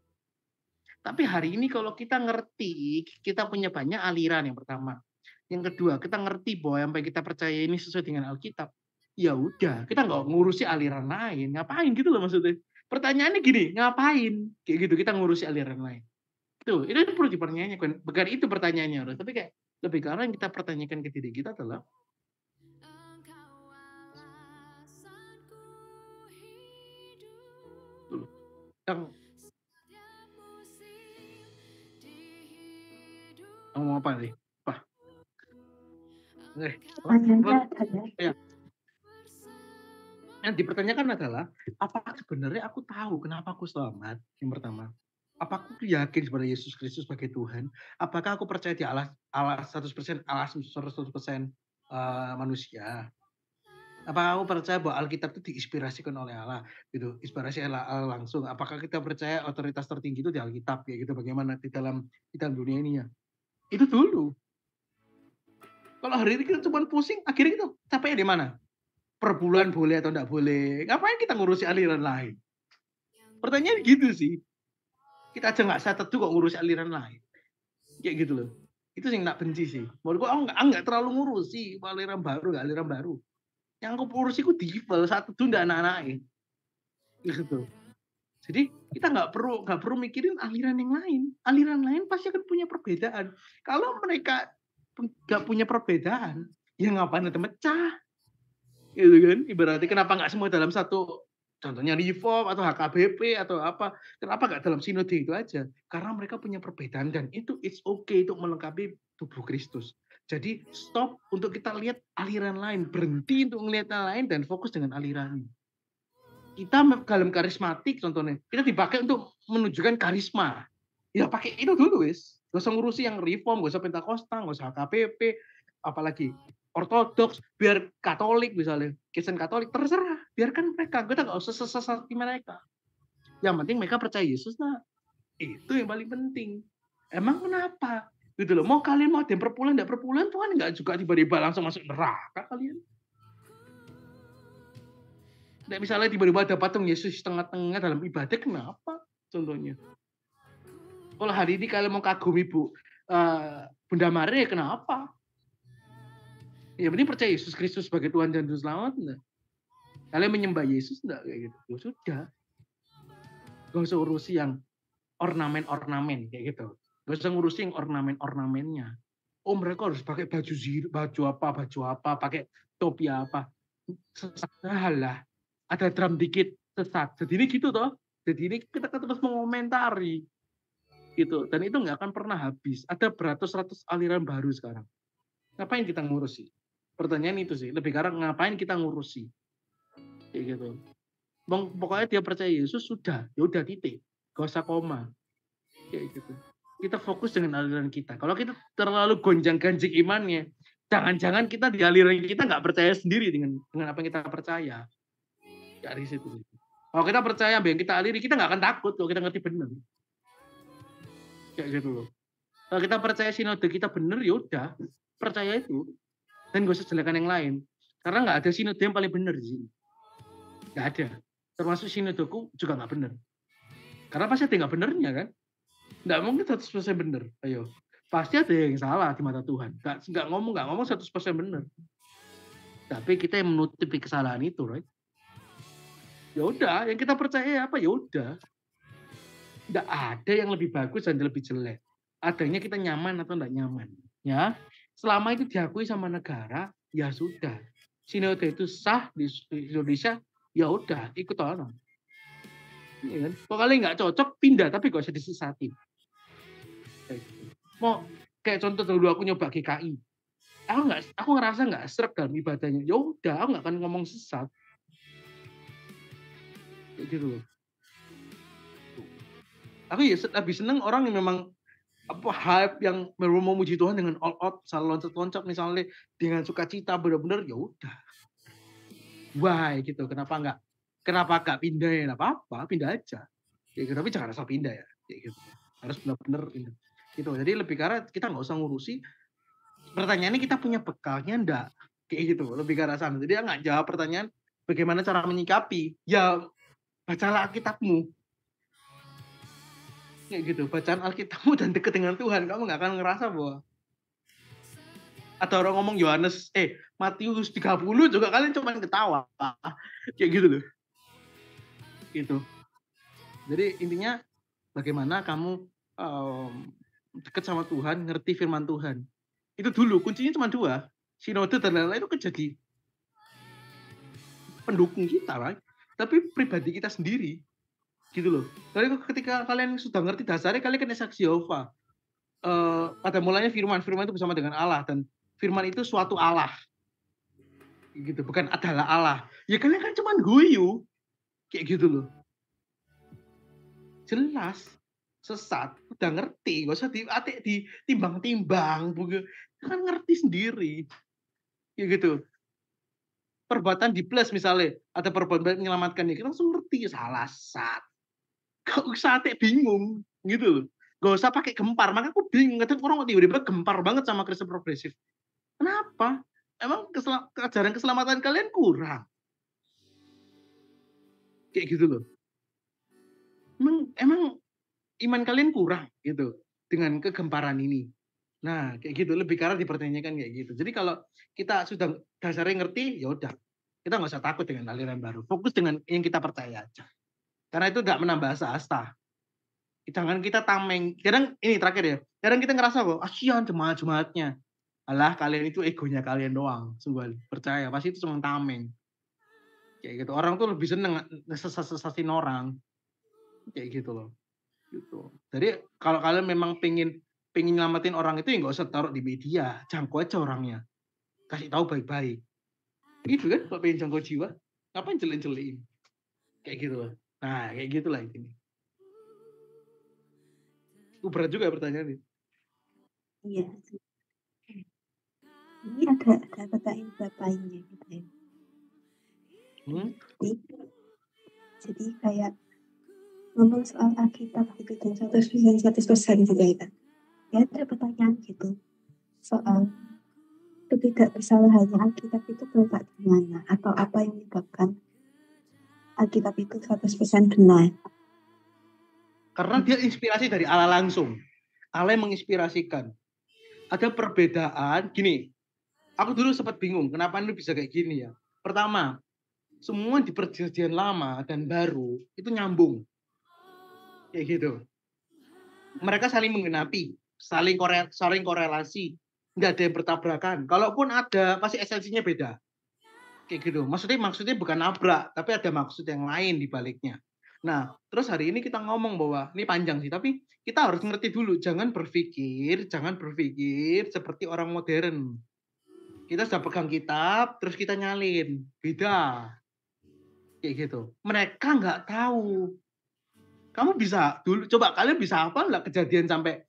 Tapi hari ini kalau kita ngerti, kita punya banyak aliran yang pertama. Yang kedua, kita ngerti bahwa yang kita percaya ini sesuai dengan Alkitab. Ya udah, kita nggak ngurusi aliran lain. Ngapain gitu loh maksudnya. Pertanyaannya gini, ngapain? Kayak gitu, kita ngurusi aliran lain. Itu perlu dipertanyakan. Bukan itu pertanyaannya. Tapi kayak lebih karena yang kita pertanyakan ke diri kita adalah yang ngomong apa nih? Pak. Ya. Yang dipertanyakan adalah, apakah sebenarnya aku tahu kenapa aku selamat? Yang pertama. Apa aku yakin kepada Yesus Kristus sebagai Tuhan? Apakah aku percaya di Allah 100%, Allah 100% manusia? Apakah aku percaya bahwa Alkitab itu diinspirasikan oleh Allah? Gitu, inspirasi Allah langsung. Apakah kita percaya otoritas tertinggi itu di Alkitab? Kayak gitu, bagaimana di dalam dunia ini ya? Itu dulu. Kalau hari ini kita cuma pusing, akhirnya kita capeknya di mana? Per bulan boleh atau enggak boleh? Ngapain kita ngurusi aliran lain? Pertanyaan gitu sih. Kita aja nggak saat teduh kok ngurusi aliran lain. Kayak gitu loh. Itu yang nggak benci sih. Menurut gue, nggak terlalu ngurusi aliran baru. Yang aku ngurusi ku default saat teduh nggak anak-anaknya. Gitu. Jadi kita nggak perlu mikirin aliran yang lain. Aliran lain pasti akan punya perbedaan. Kalau mereka nggak punya perbedaan, ya ngapain ada mecah? Gitu kan? Ibaratnya kenapa nggak semua dalam satu, contohnya reform atau HKBP atau apa? Kenapa nggak dalam sinode itu aja? Karena mereka punya perbedaan dan itu it's okay untuk melengkapi tubuh Kristus. Jadi stop untuk kita lihat aliran lain, berhenti untuk melihat yang lain dan fokus dengan aliran. Kita dalam karismatik contohnya, kita dipakai untuk menunjukkan karisma. Ya pakai itu dulu wis. Gak usah ngurusi yang reform, gak usah Pentakosta, gak usah HKBP, apalagi Ortodoks, biar Katolik misalnya, Kristen Katolik, terserah, biarkan mereka, kita nggak usah sesat mereka. Yang penting mereka percaya Yesus, nah itu yang paling penting. Emang kenapa? Gitu loh, mau kalian mau ada yang perpuluhan, enggak perpuluhan, Tuhan nggak juga tiba-tiba langsung masuk neraka kalian. Nggak misalnya tiba-tiba ada patung Yesus tengah-tengah dalam ibadah, kenapa? Contohnya. Kalau hari ini kalian mau kagumi Bunda Maria, kenapa? Ya penting percaya Yesus Kristus sebagai Tuhan dan Juru Selamat enggak? Kalian menyembah Yesus enggak kayak gitu? Ya sudah. Gak usah urusi yang ornamen-ornamen kayak gitu. Gak usah ngurusi yang ornamen-ornamennya. Oh mereka harus pakai baju apa, pakai topi apa. Sesat lah. Ada drum dikit sesat. Jadi ini gitu toh. Jadi ini kita terus mengomentari. Gitu. Dan itu nggak akan pernah habis. Ada beratus-ratus aliran baru sekarang. Ngapain kita ngurusi? Pertanyaan itu sih, lebih karena ngapain kita ngurusi, kayak gitu. Pokoknya dia percaya Yesus sudah, ya udah titik, gak usah koma, kayak gitu. Kita fokus dengan aliran kita. Kalau kita terlalu gonjang-ganjing imannya, jangan-jangan kita di aliran kita nggak percaya sendiri dengan apa yang kita percaya. Dari situ. Kalau kita percaya yang kita aliri, kita nggak akan takut kalau kita ngerti benar. Kayak gitu loh. Kalau kita percaya sinode kita benar, ya udah percaya itu. Dan gak usah jelekan yang lain. Karena nggak ada sinode yang paling benar di sini. Nggak ada. Termasuk sinodeku juga nggak benar. Karena pasti ada yang nggak benernya kan. Nggak mungkin 100% benar. Ayo. Pasti ada yang salah di mata Tuhan. Nggak ngomong 100% benar. Tapi kita yang menutupi kesalahan itu, right? Ya udah, yang kita percaya apa ya udah. Nggak ada yang lebih bagus dan lebih jelek. Adanya kita nyaman atau nggak nyaman. Ya, selama itu diakui sama negara, ya sudah. Sinode itu sah di Indonesia, ya udah ikut orang. Ya kan? Kalau kalian nggak cocok, pindah tapi gak usah disesati. Mau kayak contoh dulu aku nyoba GKI, aku ngerasa nggak sreg dalam ibadahnya. Ya udah, aku nggak akan ngomong sesat. Kayak gitu loh. Aku ya lebih seneng orang yang memang apa hype yang baru mau muji Tuhan dengan all out, selalu loncat-loncat misalnya dengan sukacita benar-benar ya udah. Why gitu. Kenapa nggak pindah ya? Nggak apa-apa, pindah aja. Ya, tapi jangan asal pindah ya. Kayak gitu. Harus benar-benar pindah. Gitu. Jadi lebih karena kita nggak usah ngurusi. Pertanyaannya kita punya bekalnya enggak? Kayak gitu. Lebih ke arah sana. Jadi dia nggak jawab pertanyaan bagaimana cara menyikapi. Ya bacalah Alkitabmu. Kayak gitu. Bacaan Alkitabmu dan deket dengan Tuhan. Kamu nggak akan ngerasa bahwa atau orang ngomong Matius 30 juga kalian cuma ketawa. Kayak gitu loh. Gitu. Jadi intinya bagaimana kamu dekat sama Tuhan, ngerti firman Tuhan. Itu dulu, kuncinya cuma 2. Sinode dan lain-lain itu jadi pendukung kita, right? Tapi pribadi kita sendiri. Gitu loh. Tapi ketika kalian sudah ngerti dasarnya, kalian kan saksi Yehova. Pada mulanya firman itu bersama dengan Allah dan firman itu suatu Allah. Gitu, bukan adalah Allah. Ya kalian kan cuma guyu. Kayak gitu loh. Jelas sesat, udah ngerti, nggak usah ditimbang-timbang, kan ngerti sendiri, kayak gitu. Perbuatan di plus misalnya, ada perbuatan menyelamatkan kita langsung ngerti salah sat, gak usah bingung, gitu loh. Gak usah pakai gempar, makanya aku bingung, kadang orang tiba-tiba gempar banget sama Kristen progresif. Kenapa? Emang ajaran keselamatan kalian kurang? Kayak gitu loh. Emang iman kalian kurang gitu dengan kegemparan ini. Nah, kayak gitu lebih karena dipertanyakan kayak gitu. Jadi kalau kita sudah dasarnya ngerti, ya udah. Kita nggak usah takut dengan aliran baru. Fokus dengan yang kita percaya aja. Karena itu nggak menambah asa. Jangan kita tameng. Kadang ini terakhir ya. Kadang kita ngerasa kok, kasihan jemaat-jemaatnya. Alah, kalian itu egonya kalian doang. Sungguh percaya, pasti itu cuma tameng. Kayak gitu. Orang tuh lebih seneng ngesesat-sesatin orang. Kayak gitu loh. Gitu. Jadi kalau kalian memang pengen nyelamatin orang itu ya nggak usah taruh di media, jangkau aja orangnya, kasih tahu baik-baik. Gitu kan kalau pengen jangkau jiwa, ngapain jelek-jelekin? Kayak gitu loh. Nah kayak gitulah ini. Berat juga pertanyaan ini. Iya. Ini ada pertanyaan bapaknya gitu ya. Jadi kayak ngomong soal Alkitab gitu dan 100% gitu ya kan. Ya ada pertanyaan gitu soal ketidakbersalahannya Alkitab itu terletak di mana atau apa yang menyebabkan Alkitab itu 100% benar. Karena dia inspirasi dari Allah langsung. Allah yang menginspirasikan. Ada perbedaan gini. Aku dulu sempat bingung kenapa ini bisa kayak gini ya. Pertama, semua di perjanjian lama dan baru itu nyambung. Kayak gitu. Mereka saling menggenapi, saling korelasi, nggak ada yang bertabrakan. Kalaupun ada, pasti esensinya beda. Kayak gitu. Maksudnya bukan nabrak, tapi ada maksud yang lain di baliknya. Nah, terus hari ini kita ngomong bahwa ini panjang sih, tapi kita harus ngerti dulu, jangan berpikir seperti orang modern. Kita sudah pegang kitab, terus kita nyalin, beda. Kayak gitu. Mereka nggak tahu. Kamu bisa dulu coba kalian bisa apa nggak kejadian sampai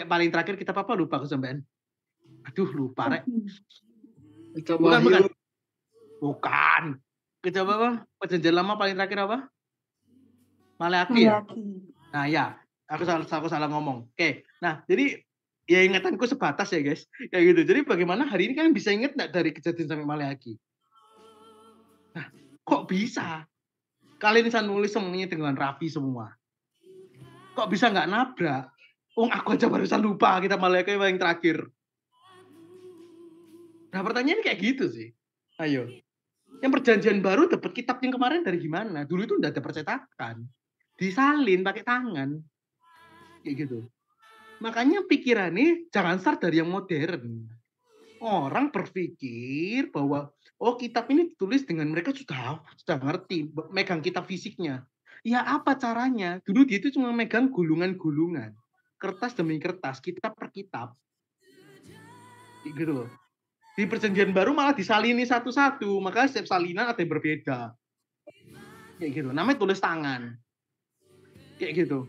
paling terakhir kita apa lupa kesampean. Aduh lupa rek. Bukan. Coba apa? Perjanjian lama paling terakhir apa? Maleakhi ya. Nah ya, aku salah ngomong. Oke. Nah jadi ya ingatanku sebatas ya guys. Kayak gitu. Jadi bagaimana hari ini kalian bisa ingat nggak dari kejadian sampai Maleakhi? Nah kok bisa? Kalian bisa nulis semuanya dengan rapi semua. Kok bisa nggak nabrak? Aku aja barusan lupa kita Maleakhi yang terakhir. Nah pertanyaannya kayak gitu sih. Ayo. Yang perjanjian baru dapat kitab yang kemarin dari gimana? Dulu itu enggak ada percetakan. Disalin pakai tangan. Kayak gitu. Makanya pikirannya jangan start dari yang modern. Orang berpikir bahwa oh kitab ini ditulis dengan mereka sudah ngerti megang kitab fisiknya. Ya apa caranya? Dulu dia itu cuma megang gulungan-gulungan. Kertas demi kertas, kitab per kitab. Gitu loh. Di perjanjian baru malah disalini satu-satu, maka setiap salinan ada yang berbeda. Kayak gitu. Namanya tulis tangan. Kayak gitu.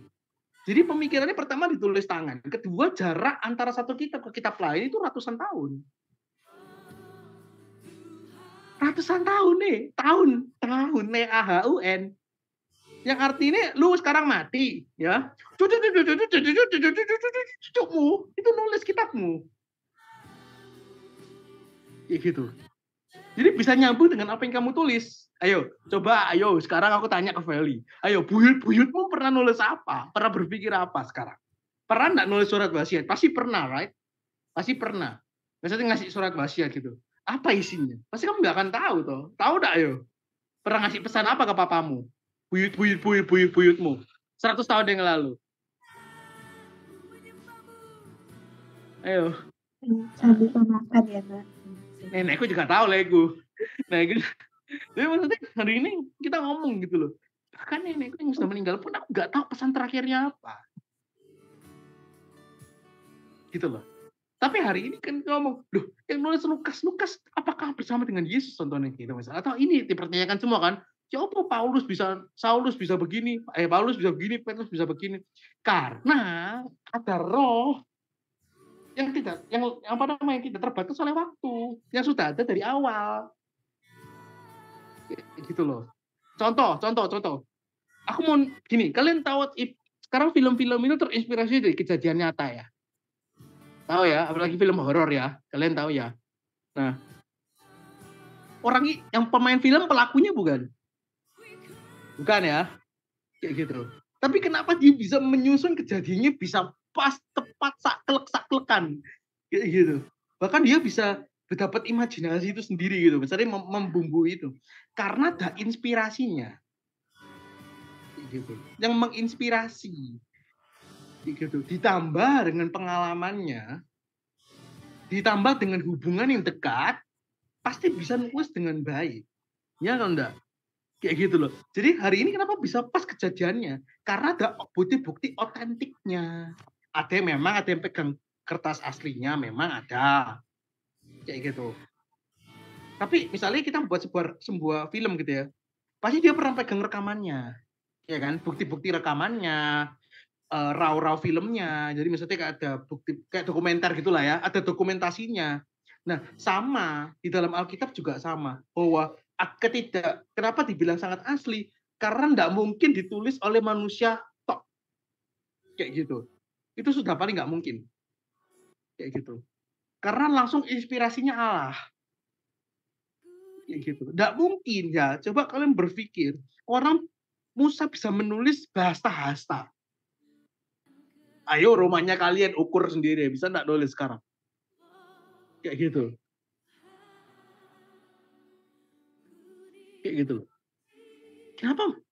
Jadi pemikirannya pertama ditulis tangan. Kedua, jarak antara satu kitab ke kitab lain itu ratusan tahun. Ratusan tahun nih. Tahun. TAHUN. Yang artinya lu sekarang mati. Ya. Cucukmu. Itu nulis kitabmu. Kayak gitu. Jadi bisa nyambung dengan apa yang kamu tulis. Ayo, coba, sekarang aku tanya ke Feli. Ayo, buyutmu pernah nulis apa? Pernah berpikir apa sekarang? Pernah nggak nulis surat wasiat? Pasti pernah, right? Pasti pernah. Misalnya ngasih surat wasiat gitu. Apa isinya? Pasti kamu nggak akan tahu toh. Tahu nggak, ayo? Pernah ngasih pesan apa ke papamu? Buyutmu. 100 tahun yang lalu. Ayo. Sambil makan ya, Nak. Nenekku juga tahu lah itu. Nah, gitu. Jadi maksudnya hari ini kita ngomong gitu loh. Bahkan nenekku yang sudah meninggal pun aku nggak tahu pesan terakhirnya apa. Gitu loh. Tapi hari ini kan ngomong, loh yang nulis Lukas apakah bersama dengan Yesus contohnya gitu misalnya? Atau ini dipertanyakan semua kan? Siapa Saulus bisa begini, Paulus bisa begini, Petrus bisa begini. Karena ada roh yang tidak terbatas oleh waktu, yang sudah ada dari awal. Gitu loh. Contoh. Aku mau gini, kalian tahu sekarang film-film itu terinspirasi dari kejadian nyata ya. Tahu ya, apalagi film horor ya. Kalian tahu ya. Nah, orang yang pemain film pelakunya bukan ya, kayak gitu. Tapi kenapa dia bisa menyusun kejadiannya bisa pas tepat saklek-saklekan, kayak gitu. Bahkan dia bisa mendapat imajinasi itu sendiri gitu. Misalnya membumbui itu, karena ada inspirasinya, kayak gitu. Yang menginspirasi, kayak gitu. Ditambah dengan pengalamannya, ditambah dengan hubungan yang dekat, pasti bisa nulis dengan baik. Ya kan enggak? Kayak gitu loh. Jadi hari ini kenapa bisa pas kejadiannya? Karena ada bukti-bukti otentiknya. Ada yang pegang kertas aslinya, memang ada. Kayak gitu. Tapi misalnya kita buat sebuah film gitu ya, pasti dia pernah pegang rekamannya. Ya kan? Bukti-bukti rekamannya, raw filmnya. Jadi misalnya kayak ada bukti, kayak dokumenter gitulah ya, ada dokumentasinya. Nah, sama di dalam Alkitab juga sama. Bahwa kenapa dibilang sangat asli? Karena nggak mungkin ditulis oleh manusia tok. Kayak gitu. Itu sudah paling nggak mungkin. Kayak gitu. Karena langsung inspirasinya Allah. Kayak gitu. Nggak mungkin ya. Coba kalian berpikir, orang Musa bisa menulis bahasa hasta. Ayo romanya kalian ukur sendiri, bisa nggak nulis sekarang? Kayak gitu. Kayak gitu.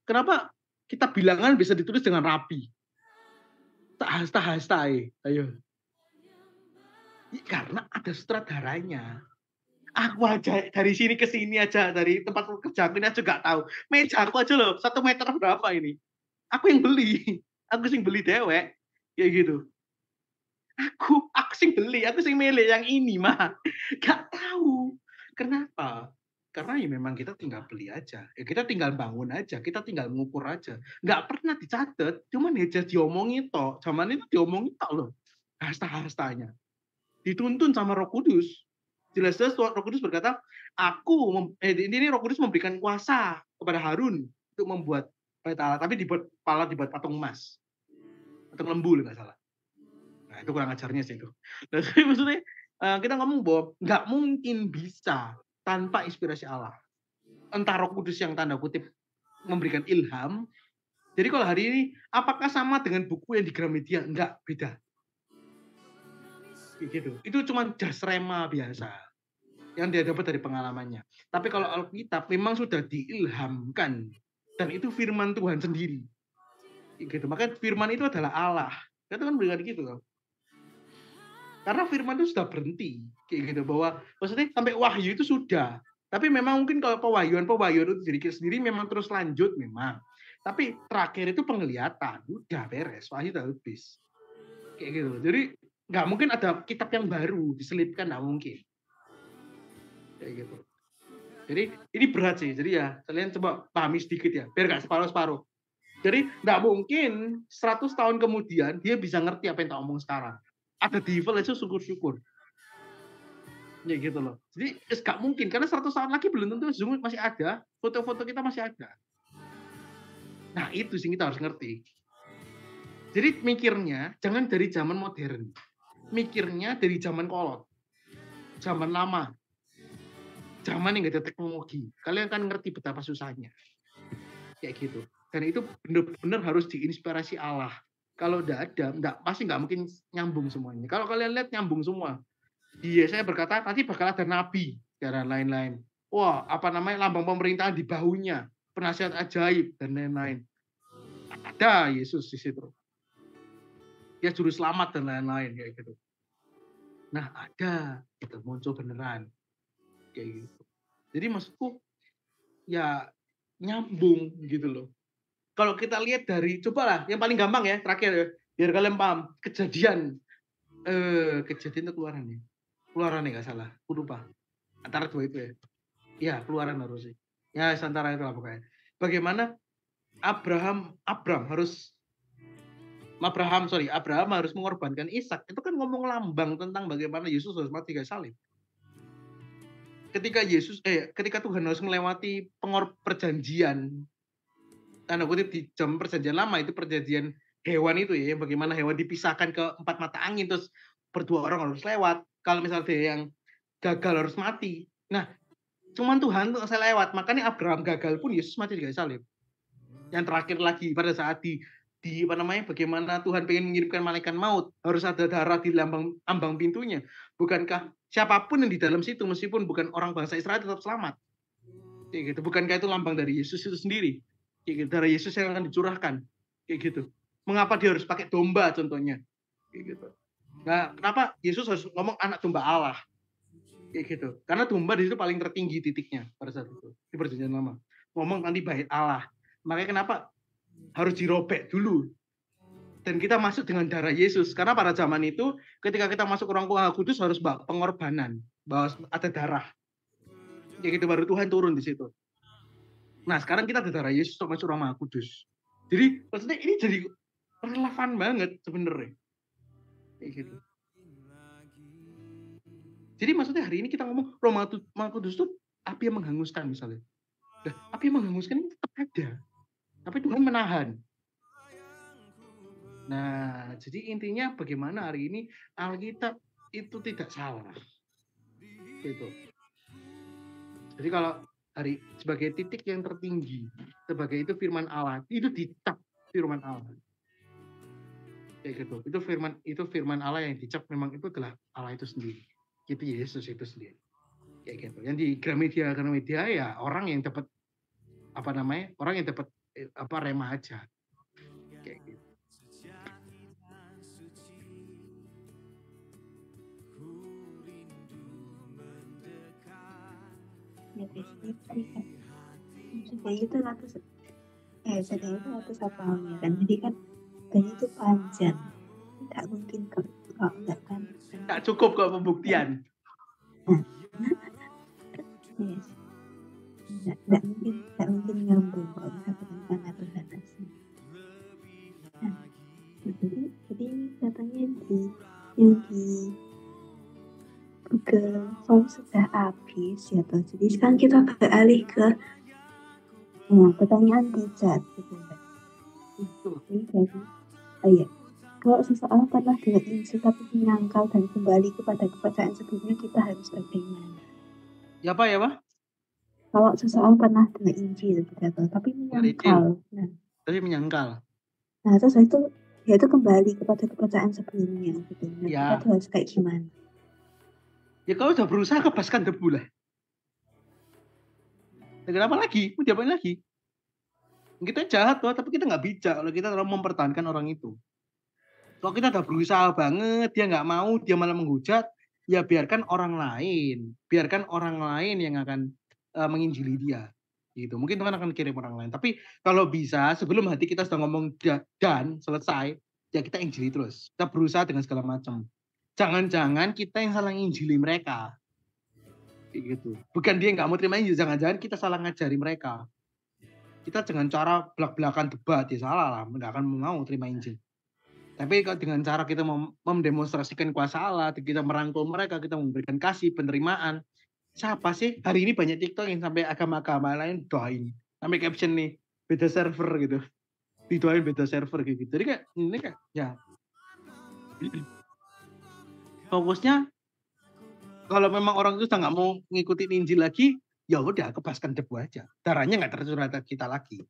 Kenapa kita bilangan bisa ditulis dengan rapi? Tak hasta, ayo. Karena ada sutradaranya. Aku aja dari sini ke sini aja, dari tempat kerja aku ini aja nggak tahu. Meja aku aja loh, 1 meter berapa ini? Aku yang beli. Aku sing beli dewek. Kayak gitu. Aku sing beli, aku sing milih yang ini mah. Gak tahu. Kenapa? Karena ya memang kita tinggal beli aja. Ya kita tinggal bangun aja, kita tinggal mengukur aja. Nggak pernah dicatat, cuman ya jadi diomongin toh. Zaman itu diomongin toh loh. Hasta-hastanya. Dituntun sama Roh Kudus. Jelas-jelas Roh Kudus berkata, ini Roh Kudus memberikan kuasa kepada Harun untuk membuat bait Allah, tapi dibuat patung emas. Patung lembu nggak salah. Nah, itu kurang ajarnya sih itu. Tapi maksudnya kita ngomong bahwa nggak mungkin bisa tanpa inspirasi Allah. Entah Roh Kudus yang tanda kutip memberikan ilham. Jadi kalau hari ini, apakah sama dengan buku yang di Gramedia? Enggak, beda. Gitu. Itu cuma jas rema biasa. yang dia dapat dari pengalamannya. Tapi kalau Alkitab memang sudah diilhamkan dan itu firman Tuhan sendiri. Gitu. Maka firman itu adalah Allah. Itu kan benar gitu loh. Karena firman itu sudah berhenti kayak gitu, bahwa maksudnya sampai wahyu itu sudah. Tapi memang mungkin kalau pewahyuan itu sendiri memang terus lanjut memang. Tapi terakhir itu penglihatan, udah beres, wahyu udah habis. Kayak gitu. Jadi nggak mungkin ada kitab yang baru diselipkan, nggak mungkin. Kayak gitu. Jadi ini berat sih. Jadi ya kalian coba pahami sedikit ya, biar nggak separuh-separuh. Jadi nggak mungkin 100 tahun kemudian dia bisa ngerti apa yang tak omong sekarang. Ada devil itu syukur-syukur. Ya gitu loh. Jadi nggak mungkin karena 100 tahun lagi belum tentu Zoom masih ada, foto-foto kita masih ada. Nah itu sih kita harus ngerti. Jadi mikirnya jangan dari zaman modern, mikirnya dari zaman kolot, zaman lama, zaman yang nggak ada teknologi. Kalian kan ngerti betapa susahnya, kayak gitu. Dan itu benar-benar harus diinspirasi Allah. Kalau udah ada, pasti nggak mungkin nyambung semuanya. Kalau kalian lihat nyambung semua. Dia saya berkata nanti bakal ada nabi dan lain-lain. Wah, apa namanya lambang pemerintahan di bahunya, penasihat ajaib dan lain-lain. Ada Yesus di situ. Dia juru selamat dan lain-lain kayak gitu. Nah, ada itu muncul beneran kayak gitu. Jadi maksudku ya nyambung gitu loh. Kalau kita lihat dari cobalah yang paling gampang ya terakhir ya, biar kalian paham kejadian itu keluaran nih. Keluaran nih nggak salah, aku lupa. Antara dua itu ya. Ya, keluaran harus sih. Ya, antara itu lah pokoknya. Bagaimana Abraham harus mengorbankan Ishak. Itu kan ngomong lambang tentang bagaimana Yesus harus mati kayak salib. Ketika Tuhan harus melewati perjanjian, tanda kutip di jam perjanjian lama itu perjanjian hewan itu ya, bagaimana hewan dipisahkan ke 4 mata angin terus berdua orang harus lewat. Kalau misalnya yang gagal harus mati. Nah, cuman Tuhan tuh saya lewat, makanya Abraham gagal pun Yesus mati di kayu salib. Yang terakhir lagi pada saat bagaimana Tuhan pengen mengirimkan malaikat maut, harus ada darah di ambang pintunya. Bukankah siapapun yang di dalam situ meskipun bukan orang bangsa Israel tetap selamat? Kayak gitu. Bukankah itu lambang dari Yesus itu sendiri? Kayak gitu. Darah Yesus yang akan dicurahkan. Kayak gitu. Mengapa dia harus pakai domba contohnya? Kayak gitu. Nah, kenapa Yesus harus ngomong anak domba Allah? Kayak gitu. Karena domba di situ paling tertinggi titiknya pada saat itu di perjanjian lama. Ngomong nanti bait Allah. Makanya kenapa harus dirobek dulu dan kita masuk dengan darah Yesus, karena pada zaman itu ketika kita masuk ke ruang kudus harus pengorbanan, bahwa ada darah. Kayak gitu baru Tuhan turun di situ. Nah, sekarang kita ada darah Yesus untuk masuk ruang kudus. Jadi maksudnya ini jadi relevan banget sebenarnya. Kayak gitu. Jadi maksudnya hari ini kita ngomong Roh Kudus itu api yang menghanguskan misalnya. Nah, api yang menghanguskan ini tetap ada. Tapi Tuhan menahan. Nah, jadi intinya bagaimana hari ini Alkitab itu tidak salah. Gitu. Jadi kalau sebagai titik yang tertinggi, sebagai itu firman Allah, itu dicap firman Allah. Kayak gitu. Itu firman Allah yang dicap memang itu adalah Allah itu sendiri. Itu Yesus itu sendiri. Kayak gitu. Yang di Gramedia ya orang yang dapat orang yang dapat rema aja. Kayak gitu. Ya, sedang itu ratus hafalnya kan, jadi kan dan itu panjang, nggak mungkin kalau nggak kan nggak cukup kok pembuktian. Yes. nggak mungkin nyambung kalau misalkan mana Tuhan asli. Nah, jadi katanya yang di Google Form sudah habis ya toh. Jadi sekarang kita beralih ke pertanyaan di chat gitu. Jadi kalau seseorang pernah dengar Injil tapi menyangkal dan kembali kepada kepercayaan sebelumnya, kita harus bagaimana? Ya Pak, ya Pak? Kalau seseorang pernah dengar Injil gitu, tapi menyangkal. Nah, terus itu kembali kepada kepercayaan sebelumnya gitu. Nah, kita tuh harus kayak gimana? Ya kalau udah berusaha kebaskan debu lah. Ya, kenapa lagi? Mau diapain lagi? Kita jahat loh, tapi kita nggak bijak kalau kita terlalu mempertahankan orang itu. Kalau kita udah berusaha banget, dia nggak mau, dia malah menghujat, ya biarkan orang lain yang akan menginjili dia. Gitu. Mungkin Tuhan akan kirim orang lain. Tapi kalau bisa sebelum hati kita sudah ngomong dan selesai, ya kita injili terus. Kita berusaha dengan segala macam. Jangan-jangan kita yang salah injili mereka. Gitu. Bukan dia nggak mau terima Injil, jangan-jangan kita salah ngajari mereka. Kita dengan cara belak-belakan debat, ya salah lah, nggak akan mau terima Injil. Tapi kalau dengan cara kita mendemonstrasikan kuasa Allah, kita merangkul mereka, kita memberikan kasih, penerimaan. Siapa sih? Hari ini banyak TikTok yang sampai agama-agama lain doain. Sampai caption nih, beda server gitu. Didoain beda server gitu. Jadi kayak, ini kayak, ya. Fokusnya, kalau memang orang itu sudah nggak mau ngikutin Injil lagi, ya udah kebaskan debu aja. Darahnya nggak tercurah kita lagi.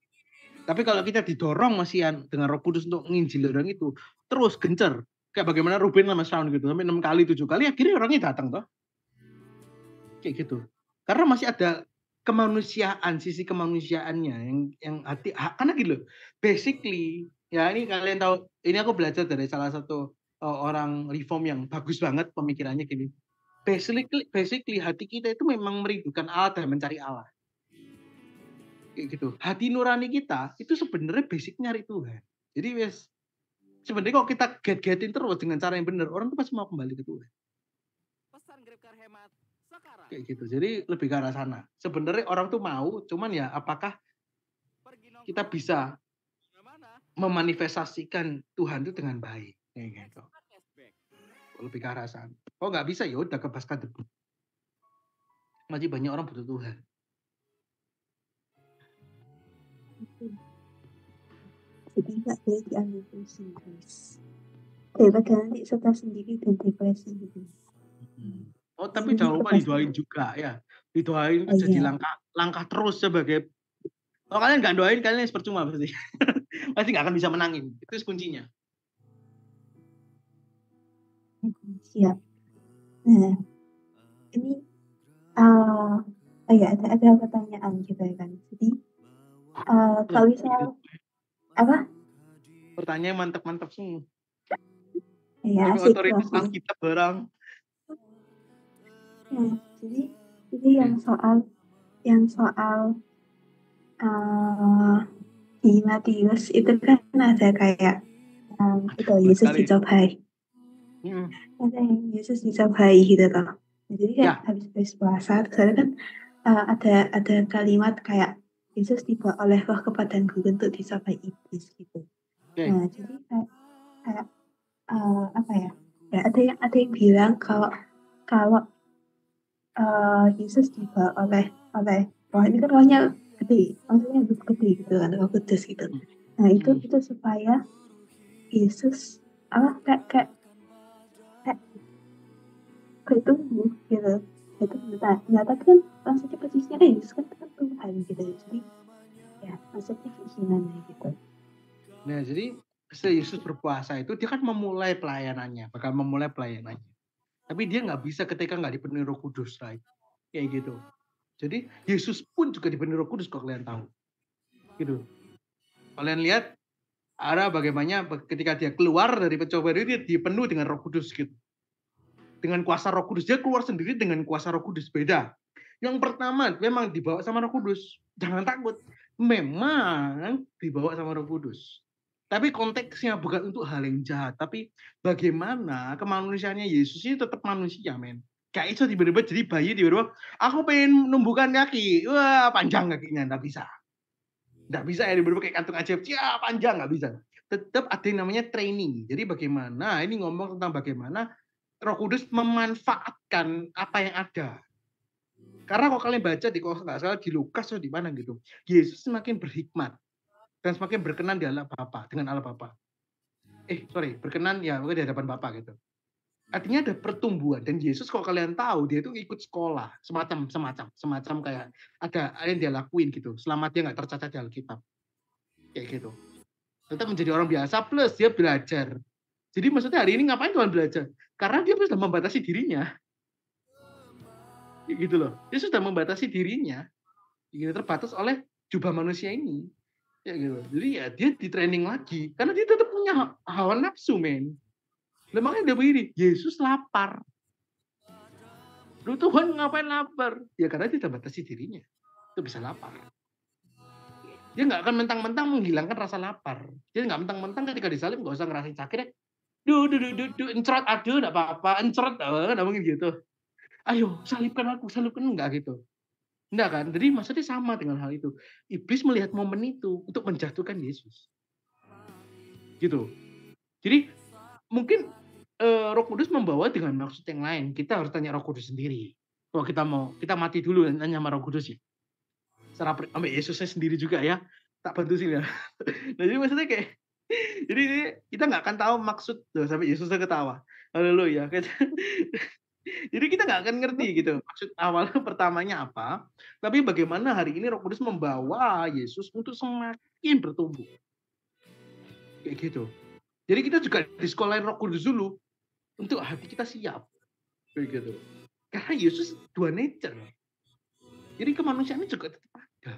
Tapi kalau kita didorong masihan dengan Roh Kudus untuk menginjili orang itu, terus gencer. Kayak bagaimana Ruben sama Shaun gitu, sampai 6 kali, 7 kali, akhirnya orangnya datang toh. Kayak gitu. Karena masih ada kemanusiaan, sisi kemanusiaannya yang hati, karena gitu loh. Basically, ya ini kalian tahu, ini aku belajar dari salah satu orang reform yang bagus banget pemikirannya gini. Basically hati kita itu memang merindukan Allah dan mencari Allah. Kayak gitu. Hati nurani kita itu sebenarnya basic nyari Tuhan. Jadi wes sebenarnya kalau kita get-getin terus dengan cara yang benar, orang tuh pasti mau kembali ke Tuhan. Pesan GrabCar hemat sekarang. Kayak gitu. Jadi lebih ke arah sana. Sebenarnya orang tuh mau, cuman ya apakah kita bisa memanifestasikan Tuhan itu dengan baik. Kayak gitu. Lebih ke arah sana. Oh nggak bisa, ya udah kebaskan debu. Masih banyak orang butuh Tuhan. Jadi nggak boleh diambil pusing, guys. Daripada nanti stres sendiri dan depresi gitu. Oh tapi jangan lupa didoain juga ya. Didoain itu jadi langkah terus sebagai. Kalau kalian nggak doain, kalian percuma pasti. Pasti nggak akan bisa menangin. Itu kuncinya. Siap. Nah, ini ada pertanyaan juga kan. Jadi kalau misal apa? Pertanyaan mantap-mantap semua. Ya, otoritas Alkitab barang. Nah, jadi yang soal di Matius itu kan ada kayak itu Yesus dicobai. Ada yang Yesus dicobai gitu loh. Jadi kayak habis puasa, soalnya kan ada kalimat kayak Yesus dibawa oleh Roh kepadaku untuk dicobai iblis gitu. Nah, jadi kayak apa ya? Ya ada yang bilang kalau Yesus dibawa oleh Roh ini kan rohnya gede, maksudnya gede gitu kan, Roh Kudus gitu. Nah itu supaya Yesus kayak bertumbuh gitu. Nah tapi kan maksudnya posisinya Yesus kan Tuhan gitu, jadi ya maksudnya gimana gitu. Nah jadi setelah Yesus berpuasa itu dia kan memulai pelayanannya, bakal memulai pelayanannya. Tapi dia nggak bisa ketika nggak dipenuhi Roh Kudus, right? Kayak gitu. Jadi Yesus pun juga dipenuhi Roh Kudus, kalau kalian tahu. Gitu. Kalian lihat ada bagaimana ketika dia keluar dari pencobaan itu dia dipenuhi dengan Roh Kudus gitu. Dengan kuasa Roh Kudus, dia keluar sendiri dengan kuasa Roh Kudus, beda. Yang pertama memang dibawa sama Roh Kudus. Jangan takut. Memang dibawa sama Roh Kudus. Tapi konteksnya bukan untuk hal yang jahat, tapi bagaimana kemanusiaannya Yesus ini tetap manusia, men. Kayak itu tiba-tiba jadi bayi, tiba-tiba aku pengen numbuhkan kaki, wah panjang kakinya, nggak bisa. Nggak bisa ya, tiba-tiba kayak kantung ajaib, ya panjang, nggak bisa. Tetap ada yang namanya training. Jadi bagaimana, ini ngomong tentang bagaimana Roh Kudus memanfaatkan apa yang ada. Karena kalau kalian baca di kalau nggak salah di Lukas atau di mana gitu, Yesus semakin berhikmat dan semakin berkenan di Allah Bapa, dengan Allah Bapa. Berkenan ya di hadapan Bapa gitu. Artinya ada pertumbuhan, dan Yesus kalau kalian tahu dia itu ikut sekolah semacam kayak ada yang dia lakuin gitu selama dia nggak tercatat di Alkitab kayak gitu. Tetap menjadi orang biasa plus dia belajar. Jadi maksudnya hari ini ngapain Tuhan belajar? Karena dia sudah membatasi dirinya. Gitu loh. Dia sudah membatasi dirinya, gitu, terbatas oleh jubah manusia ini. Ya gitu. Jadi ya dia di training lagi karena dia tetap punya hawa nafsu, men. Lah makanya dia begini, Yesus lapar. Lu Tuhan ngapain lapar? Ya karena dia batasi dirinya. Itu bisa lapar. Dia nggak akan mentang-mentang menghilangkan rasa lapar. Dia nggak mentang-mentang ketika disalib nggak usah ngerasain sakit ya. Encrot, aduh, nggak apa-apa, encrot, nggak mungkin gitu. Ayo, salibkan aku, salibkan, enggak gitu. Enggak kan? Jadi maksudnya sama dengan hal itu. Iblis melihat momen itu untuk menjatuhkan Yesus. Gitu. Jadi mungkin Roh Kudus membawa dengan maksud yang lain. Kita harus tanya Roh Kudus sendiri. Kalau kita mati dulu dan tanya sama Roh Kudus ya. Sampai Yesusnya sendiri juga ya. Tak bantu sih ya. Nah, jadi maksudnya kayak jadi kita nggak akan tahu maksud loh, sampai Yesusnya ketawa. Haleluya. Jadi kita nggak akan ngerti gitu maksud awal pertamanya apa. Tapi bagaimana hari ini Roh Kudus membawa Yesus untuk semakin bertumbuh. Kayak gitu. Jadi kita juga disekolahin Roh Kudus dulu untuk hati kita siap. Kayak gitu. Karena Yesus dua nature. Jadi kemanusiaannya juga tetap ada.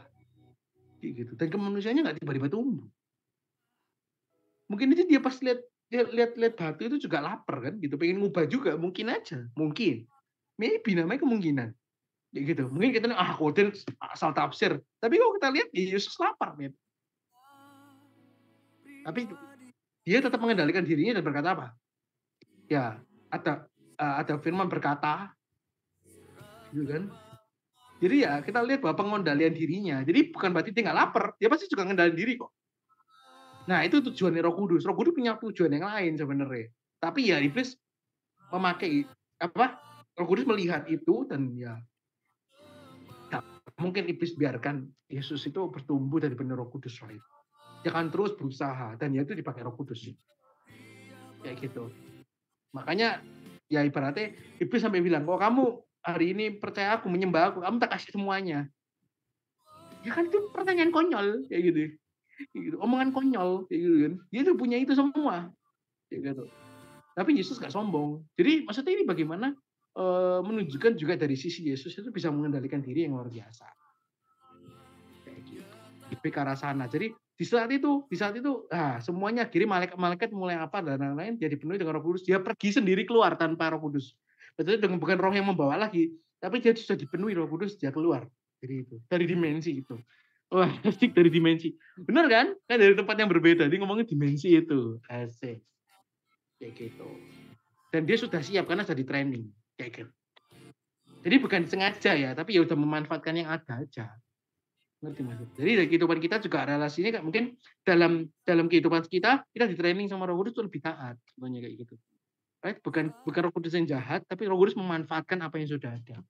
Kayak gitu. Dan kemanusiaannya nggak tiba-tiba tumbuh. Mungkin itu dia pas lihat batu itu juga lapar kan gitu, pengen ngubah juga, mungkin aja, mungkin. Maybe namanya kemungkinan. Kayak gitu. Mungkin kita kode asal tafsir. Tapi kalau kita lihat Yesus lapar, men. Tapi dia tetap mengendalikan dirinya dan berkata apa? Ya, ada firman berkata, gitu kan? Jadi ya kita lihat bahwa pengendalian dirinya. Jadi bukan berarti dia nggak lapar, dia pasti juga mengendalikan diri kok. Nah itu tujuannya Roh Kudus. Roh Kudus punya tujuan yang lain sebenarnya. Tapi ya iblis memakai Roh Kudus melihat itu dan ya mungkin iblis biarkan Yesus itu bertumbuh dari benar Roh Kudus right. Dia akan terus berusaha dan ya itu dipakai Roh Kudus. Kayak gitu. Makanya ya ibaratnya iblis sampai bilang, kok kamu hari ini percaya aku, menyembah aku, kamu tak kasih semuanya. Ya kan itu pertanyaan konyol kayak gitu. Gitu. Omongan konyol kayak gitu kan. Dia tuh punya itu semua. Kayak gitu. Tapi Yesus gak sombong. Jadi maksudnya ini bagaimana menunjukkan juga dari sisi Yesus itu bisa mengendalikan diri yang luar biasa. Kayak gitu. Lebih ke arah sana. Jadi di saat itu semuanya akhirnya malaikat mulai apa dan lain-lain dia dipenuhi dengan Roh Kudus. Dia pergi sendiri keluar tanpa Roh Kudus. Berarti dengan bukan roh yang membawa lagi, tapi dia sudah dipenuhi Roh Kudus, dia keluar dari itu, dari dimensi itu. Wah, asik dari dimensi. Benar kan? Kan dari tempat yang berbeda. Dia ngomongin dimensi itu. Asik. Kayak gitu. Dan dia sudah siap karena sudah di training. Kayak gitu. Jadi bukan sengaja ya, tapi ya udah memanfaatkan yang ada aja. Ngerti maksud? Jadi dari kehidupan kita juga relasinya kayak mungkin dalam kehidupan kita di training sama Roh Kudus itu lebih taat. Contohnya kayak gitu. Right? Bukan Roh Kudus yang jahat, tapi Roh Kudus memanfaatkan apa yang sudah ada.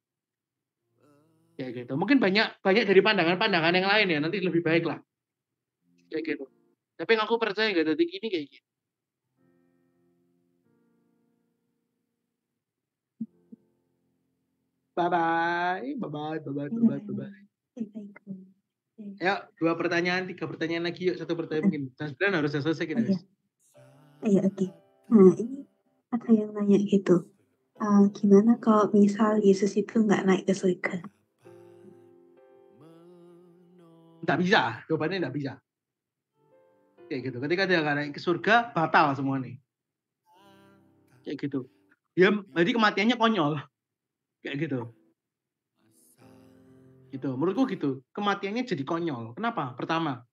Kayak gitu. Mungkin banyak dari pandangan-pandangan yang lain ya, nanti lebih baik lah. Kayak gitu. Tapi yang aku percaya enggak detik ini kayak gitu. Bye-bye. Ayo, 3 pertanyaan lagi yuk. 1 pertanyaan mungkin. Dan harus selesai kita, guys. Iya, oke. Nah, ini ada yang nanya gitu. Gimana kalau misal Yesus itu nggak naik ke surga? Nggak bisa, jawabannya nggak bisa. Kayak gitu. Ketika dia nggak naik ke surga, batal semua nih. Kayak gitu. Dia jadi kematiannya konyol. Kayak gitu. Gitu. Menurutku gitu. Kematiannya jadi konyol. Kenapa? Pertama,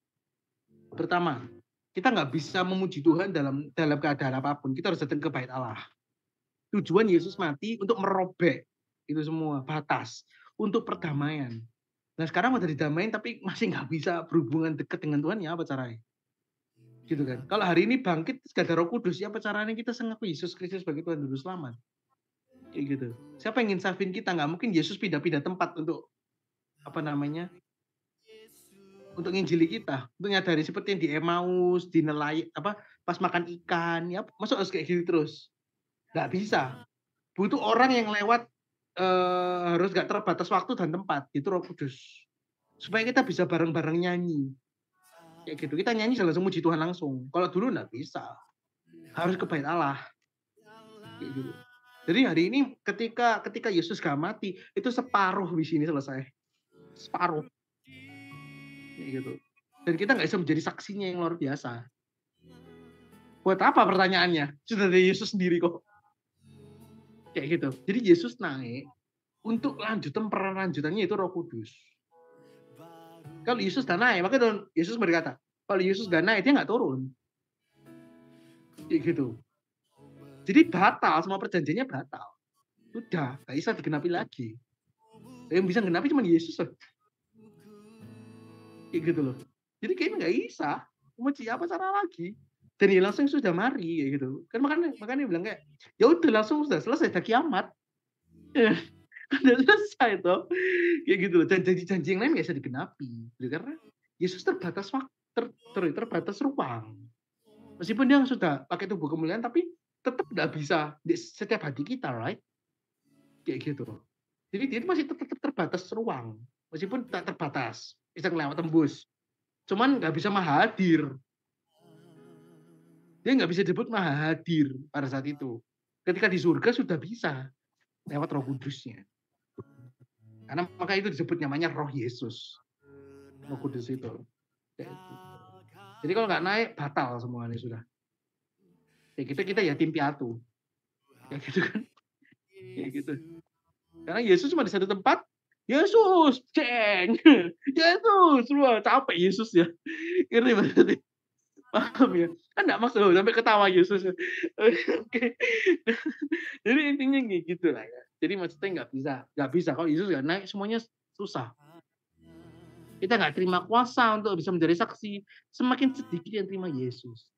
kita nggak bisa memuji Tuhan dalam keadaan apapun. Kita harus datang ke bait Allah. Tujuan Yesus mati untuk merobek itu semua batas untuk perdamaian. Nah sekarang udah didamain tapi masih nggak bisa berhubungan dekat dengan Tuhan, ya apa caranya? Gitu kan. Kalau hari ini bangkit gak ada Roh Kudus, ya apa caranya kita mengaku Yesus Kristus sebagai Tuhan Juru Selamat? Kayak gitu. Siapa yang ingin salvin kita? Nggak mungkin Yesus pindah-pindah tempat untuk untuk nginjili kita, untuk nyadari seperti yang di Emmaus, di nelayan pas makan ikan, ya masuk harus kayak gitu terus? Nggak bisa. Butuh orang yang lewat harus nggak terbatas waktu dan tempat, itu Roh Kudus. Supaya kita bisa bareng-bareng nyanyi. Kayak gitu. Kita nyanyi langsung muji Tuhan langsung. Kalau dulu nggak bisa. Harus ke bait Allah. Kayak gitu. Jadi hari ini ketika Yesus gak mati, itu separuh di sini selesai. Separuh. Kayak gitu. Dan kita nggak bisa menjadi saksinya yang luar biasa. Buat apa pertanyaannya? Sudah dari Yesus sendiri kok. Kayak gitu. Jadi Yesus naik untuk lanjutannya itu Roh Kudus. Kalau Yesus gak naik, maka Yesus berkata, kalau Yesus gak naik, dia nggak turun. Kayak gitu. Jadi batal, semua perjanjiannya batal. Udah, gak bisa digenapi lagi. Yang bisa genapi cuma Yesus. Kayak gitu loh. Jadi kayaknya nggak bisa. Mau apa cara lagi? Dan dia langsung sudah mari kayak gitu. Kan makanya bilang kayak ya udah langsung sudah selesai dah kiamat. Udah selesai toh. Kayak gitu loh. Dan janji-janji yang lain nggak bisa digenapi. Gitu, karena Yesus terbatas waktu, terbatas ruang. Meskipun dia sudah pakai tubuh kemuliaan tapi tetap nggak bisa di setiap hati kita, right? Kayak gitu loh. Jadi dia masih tetap terbatas ruang. Meskipun tak terbatas. Bisa lewat tembus. Cuman nggak bisa maha hadir. Dia nggak bisa disebut maha hadir pada saat itu. Ketika di surga sudah bisa lewat Roh Kudusnya. Karena maka itu disebut namanya Roh Yesus. Roh Kudus itu. Jadi kalau nggak naik batal semuanya sudah. Ya kita yatim piatu. Kayak gitu kan. Kayak gitu. Karena Yesus cuma di satu tempat. Yesus, ceng. Yesus, wah capek Yesus ya. Ngerti berarti. Paham ya? Kan enggak maksud sampai ketawa Yesus. Oke. Jadi intinya kayak gitu lah ya. Jadi maksudnya nggak bisa. Kalau Yesus nggak naik semuanya susah. Kita nggak terima kuasa untuk bisa menjadi saksi. Semakin sedikit yang terima Yesus.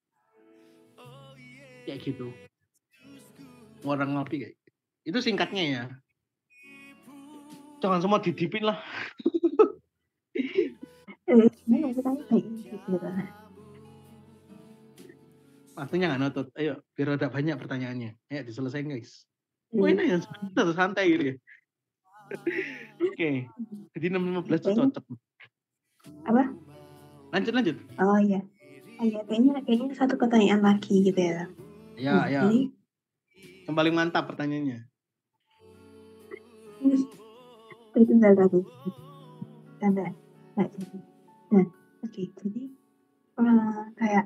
Kayak gitu. Orang ngerti kayak gitu. Itu singkatnya ya. Jangan semua didipin lah. Sebenarnya kita kayak gitu lah. Waktunya nggak nutut. Ayo, biar ada banyak pertanyaannya. Ayo diselesaikan guys. Iya. Enak ya, sebentar santai gitu ya. Oke. Jadi 6.15 itu cocok. Apa? Lanjut. Oh iya. Kayaknya satu pertanyaan lagi gitu ya. Ya. Jadi Yang paling mantap pertanyaannya. itu nggak bagus. Tanda. Nggak jadi. Nah, oke. Jadi kayak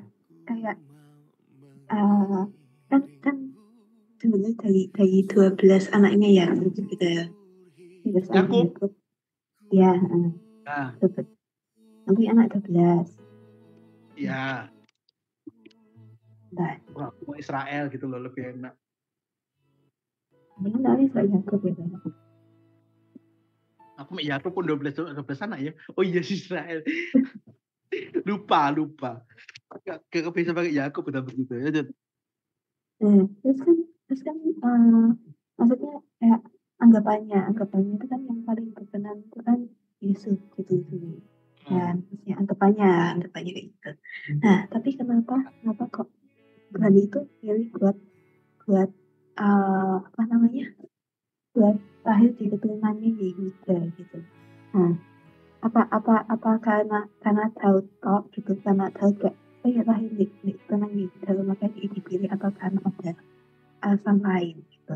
kan sebenarnya dari 12 anaknya ya gitu ya. Yakub. Ya. Nah. Nanti anak 12. Ya. Nah. Wah, mau Israel gitu loh lebih enak. Benar Israel Yakub ya. Aku mau Yakub pun 12 anak ya. Oh iya Israel. lupa. Gak bisa pakai Yakub udah begitu ya. Terus kan maksudnya kayak anggapannya itu kan yang paling berkenan itu kan Yesus gitu. Dan maksudnya anggapannya kayak gitu. Nah, tapi kenapa kok Tuhan itu pilih buat buat lahir di keturunannya Yehuda gitu. Nah, apa karena Daud kok gitu, karena Daud kayak lahir di keturunan Yehuda makanya dipilih, atau karena ada alasan lain gitu?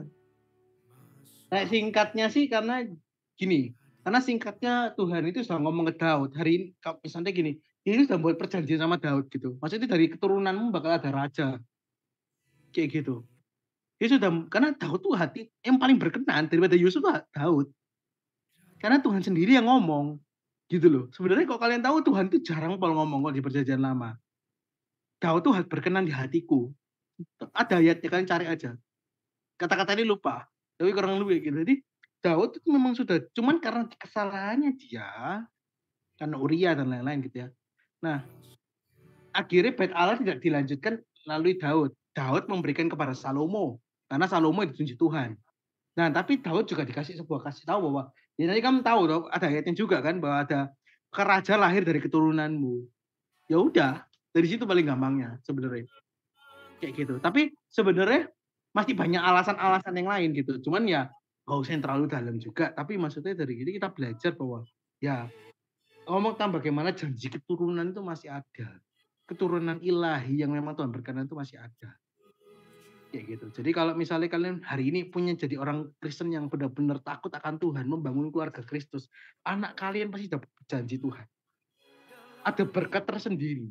Nah, singkatnya sih karena gini, karena singkatnya Tuhan itu sudah ngomong ke Daud hari ini, misalnya gini, ini sudah buat perjanjian sama Daud gitu. Maksudnya dari keturunanmu bakal ada raja, kayak gitu. Dia sudah, karena Daud tuh hati yang paling berkenan daripada Yusuf tuh Daud. Karena Tuhan sendiri yang ngomong, gitu loh. Sebenarnya kalau kalian tahu Tuhan itu jarang ngomong kok di perjanjian lama. Daud tuh berkenan di hatiku. Ada ayatnya, kalian cari aja. Kata-kata ini lupa, tapi kurang lebih gitu. Jadi Daud itu memang sudah, cuman karena kesalahannya dia, karena Uria dan lain-lain gitu ya. Nah, akhirnya bait Allah tidak dilanjutkan melalui Daud. Daud memberikan kepada Salomo, karena Salomo ditunjuk Tuhan. Nah, tapi Daud juga dikasih sebuah kasih tahu bahwa, ya tadi kamu tahu dong, ada ayatnya juga kan, bahwa ada raja lahir dari keturunanmu. Ya udah, dari situ paling gampangnya sebenarnya. Kayak gitu. Tapi sebenarnya masih banyak alasan-alasan yang lain gitu. Cuman ya nggak usah yang terlalu dalam juga. Tapi maksudnya dari ini kita belajar bahwa ya ngomong tentang bagaimana janji keturunan itu masih ada. Keturunan ilahi yang memang Tuhan berkenan itu masih ada. Kayak gitu. Jadi kalau misalnya kalian hari ini punya jadi orang Kristen yang benar-benar takut akan Tuhan, membangun keluarga Kristus, anak kalian pasti dapat janji Tuhan. Ada berkat tersendiri.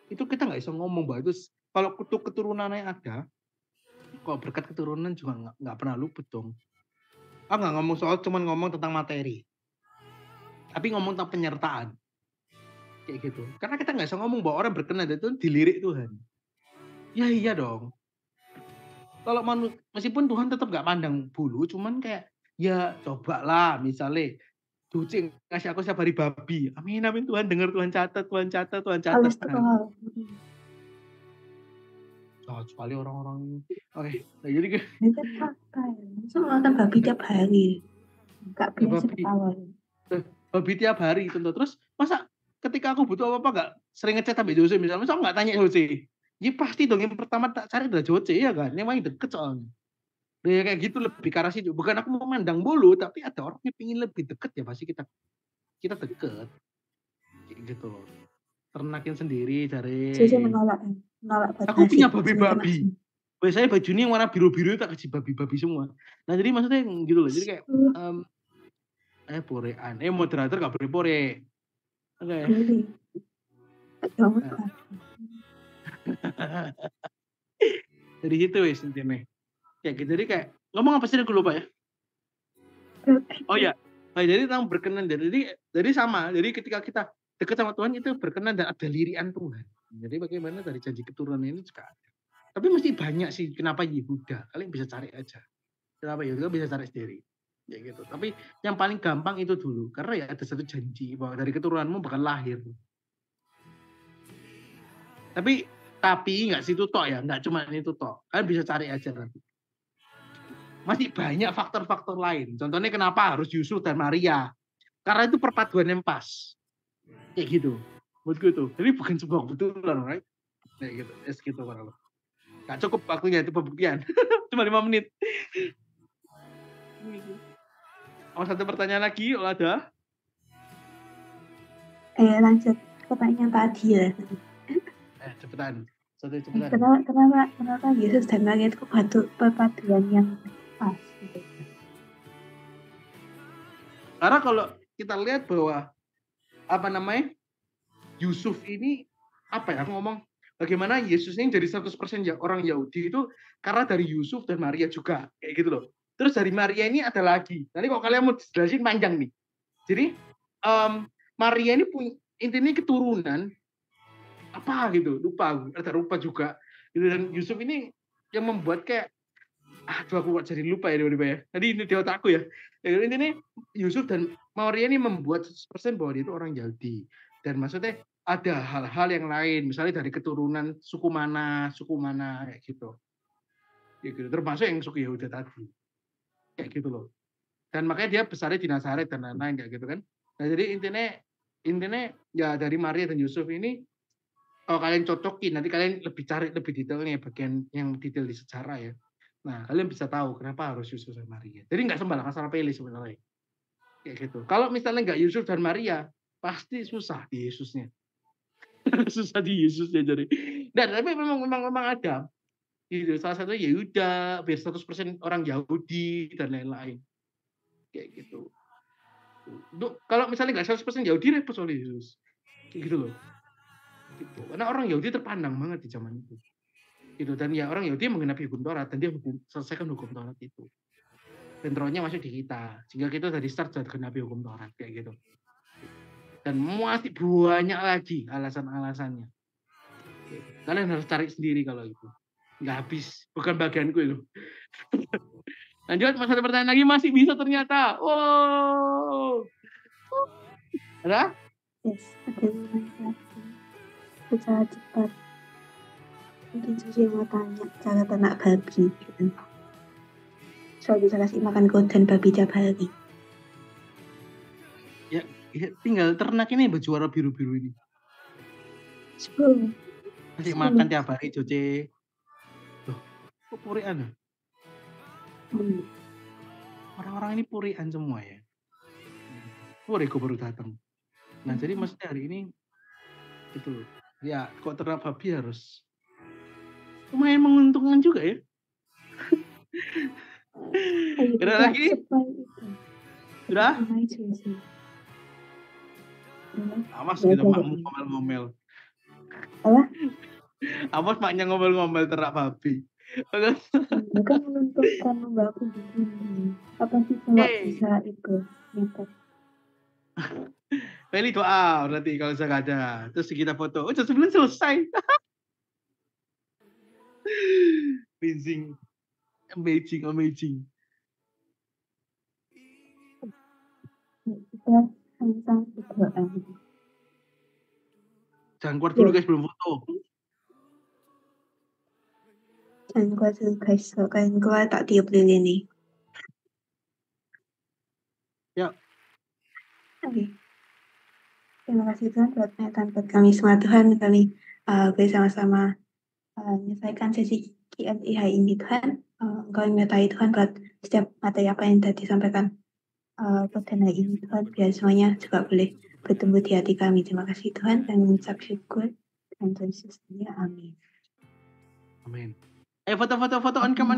Itu kita nggak bisa ngomong bahwa itu kalau keturunannya ada, kok berkat keturunan juga nggak pernah luput dong. Nggak ngomong soal, cuman ngomong tentang materi, tapi ngomong tentang penyertaan. Kayak gitu. Karena kita nggak bisa ngomong bahwa orang berkenan itu dilirik Tuhan. Ya iya dong. Kalau meskipun Tuhan tetap nggak pandang bulu, cuman kayak ya cobalah misalnya Ducing ngasih aku setiap hari babi. Amin amin Tuhan dengar, Tuhan catat, Tuhan catat, Tuhan catat. Kolesterol. Oh, sekali orang-orang. Oke, nah, jadi Itu apa ya? Masa makan babi tiap hari? Enggak ya, biasa babi. ketawa. Babi tiap hari tentu. Terus masa ketika aku butuh apa-apa nggak sering ngechat sampai Jose misalnya, masa nggak tanya Jose? Ya pasti dong yang pertama tak cari adalah Jose ya kan, yang paling deket soalnya. Ya kayak gitu lebih ke arah situ. Bukan aku memandang bulu, tapi ada orang yang pingin lebih deket ya pasti kita deket. Kayak gitu loh. Ternakin sendiri cari. Saya menolak Aku batasi punya sama babi-babi. Biasanya bajunya yang warna biru-biru tak kasih babi-babi semua. Nah jadi maksudnya gitu loh. Jadi kayak porean. Moderator gak boleh pore. Oke. Boleh. Jangan Dari situ wis intinya. Kayak gitu. Jadi kayak ngomong apa sih aku lupa ya. Oh ya. Nah, jadi tentang berkenan. Jadi sama. Jadi ketika kita dekat sama Tuhan itu berkenan dan ada lirian Tuhan. Jadi bagaimana dari janji keturunan ini juga ada. Tapi mesti banyak sih kenapa Yehuda. Kalian bisa cari aja. Kenapa Yehuda bisa cari sendiri. Ya gitu. Tapi yang paling gampang itu dulu. Karena ya ada satu janji bahwa dari keturunanmu bakal lahir. Tapi nggak situ tok ya. Nggak cuma itu tok. Kalian bisa cari aja nanti. Masih banyak faktor-faktor lain. Contohnya kenapa harus Yusuf dan Maria. Karena itu perpaduan yang pas. Kayak gitu. Menurutku itu. Jadi bukan sebuah kebetulan, right? Kayak gitu. Gitu kalau. Nggak cukup waktunya itu pembuktian. Cuma 5 menit. Mau satu pertanyaan lagi, kalau ada? lanjut pertanyaan tadi ya. Cepetan. Kenapa Yesus dan Maria itu perpaduan yang pas gitu? Karena kalau kita lihat bahwa Yusuf ini aku ngomong bagaimana Yesus ini jadi 100% orang Yahudi itu karena dari Yusuf dan Maria juga kayak gitu loh. Terus dari Maria ini ada lagi. Nanti kalau kalian mau jelasin panjang nih. Jadi Maria ini punya intinya keturunan apa gitu, ada rupa juga. Dan Yusuf ini yang membuat kayak aku jadi lupa ya tiba-tiba ya. Tadi ini di otakku ya. Intinya Yusuf dan Maria ini membuat 100% bahwa dia itu orang Yahudi. Dan maksudnya ada hal-hal yang lain, misalnya dari keturunan suku mana kayak gitu. Ya gitu. Termasuk yang suku Yehuda tadi. Kayak gitu loh. Dan makanya dia besarnya di Nazaret dan lain-lain kayak gitu kan. Nah, jadi intinya ya dari Maria dan Yusuf ini kalau kalian cocokin nanti kalian lebih cari lebih detailnya bagian yang detail di sejarah ya. Nah, kalian bisa tahu kenapa harus Yusuf dan Maria. Jadi nggak sembarangan salah pilih sebenarnya. Kayak gitu. Kalau misalnya nggak Yusuf dan Maria, pasti susah di Yesusnya. Susah di Yesusnya jadi. Dan tapi memang ada. Gitu. Salah satunya Yehuda, biar 100% orang Yahudi dan lain-lain. Kayak gitu. Kalau misalnya nggak 100% Yahudi, repot soal Yesus. Kayak gitu loh. Gitu. Karena orang Yahudi terpandang banget di zaman itu. Gitu. Dan ya orang Yahudi menggenapi hukum Taurat dan dia selesaikan hukum Taurat itu. Dan rohnya masuk di kita. Sehingga kita dari start sudah genapi hukum Taurat kayak gitu. Dan masih banyak lagi alasan-alasannya. Kalian harus cari sendiri kalau itu. Nggak habis. Bukan bagianku itu. Lanjut, satu pertanyaan lagi masih bisa ternyata. Oh. Ada? Yes, ada yang secara cepat. Mungkin Susi mau tanya cara ternak babi gitu. Soal bisa kasih makan kodan babi tiap hari. Ya, tinggal ternak ini berjuara biru-biru ini. Kasih makan tiap hari, Joce. Loh, kok purian ya? Orang-orang ini purian semua ya. Puriku baru datang. Nah, jadi maksudnya hari ini gitu. Ya, kok ternak babi harus lumayan menguntungkan juga ya. Kayak Ada juga lagi? supply itu. Sudah? Sama aja sih. Awas Ya, gitu ada makmu ini. ngomel-ngomel. Apa? Awas maknya ngomel-ngomel terak babi. Ya kan menguntungkan Mbak aku di sini. Apa sih cuma Hey, bisa itu ngepet. Feli doa berarti kalau saya nggak ada. Terus kita foto. Oh, sebelum selesai. Amazing, amazing, amazing. Kita sama-sama berdoa. Jangan keluar dulu Yuk, guys belum foto. jangan keluar dulu guys. Kalau kalian keluar tak tiup lilin nih. Ya, Oke. Terima kasih Tuhan buat pernyataan buat kami semua. Tuhan kami boleh sama-sama menyelesaikan sesi Q&A hari ini Tuhan. Engkau yang menyertai Tuhan buat setiap materi apa yang tadi disampaikan pada hari ini Tuhan. Biar semuanya juga boleh bertumbuh di hati kami. Terima kasih Tuhan dan mengucap syukur. Dan Tuhan Yesus namanya. Amin. amin. Foto on cam.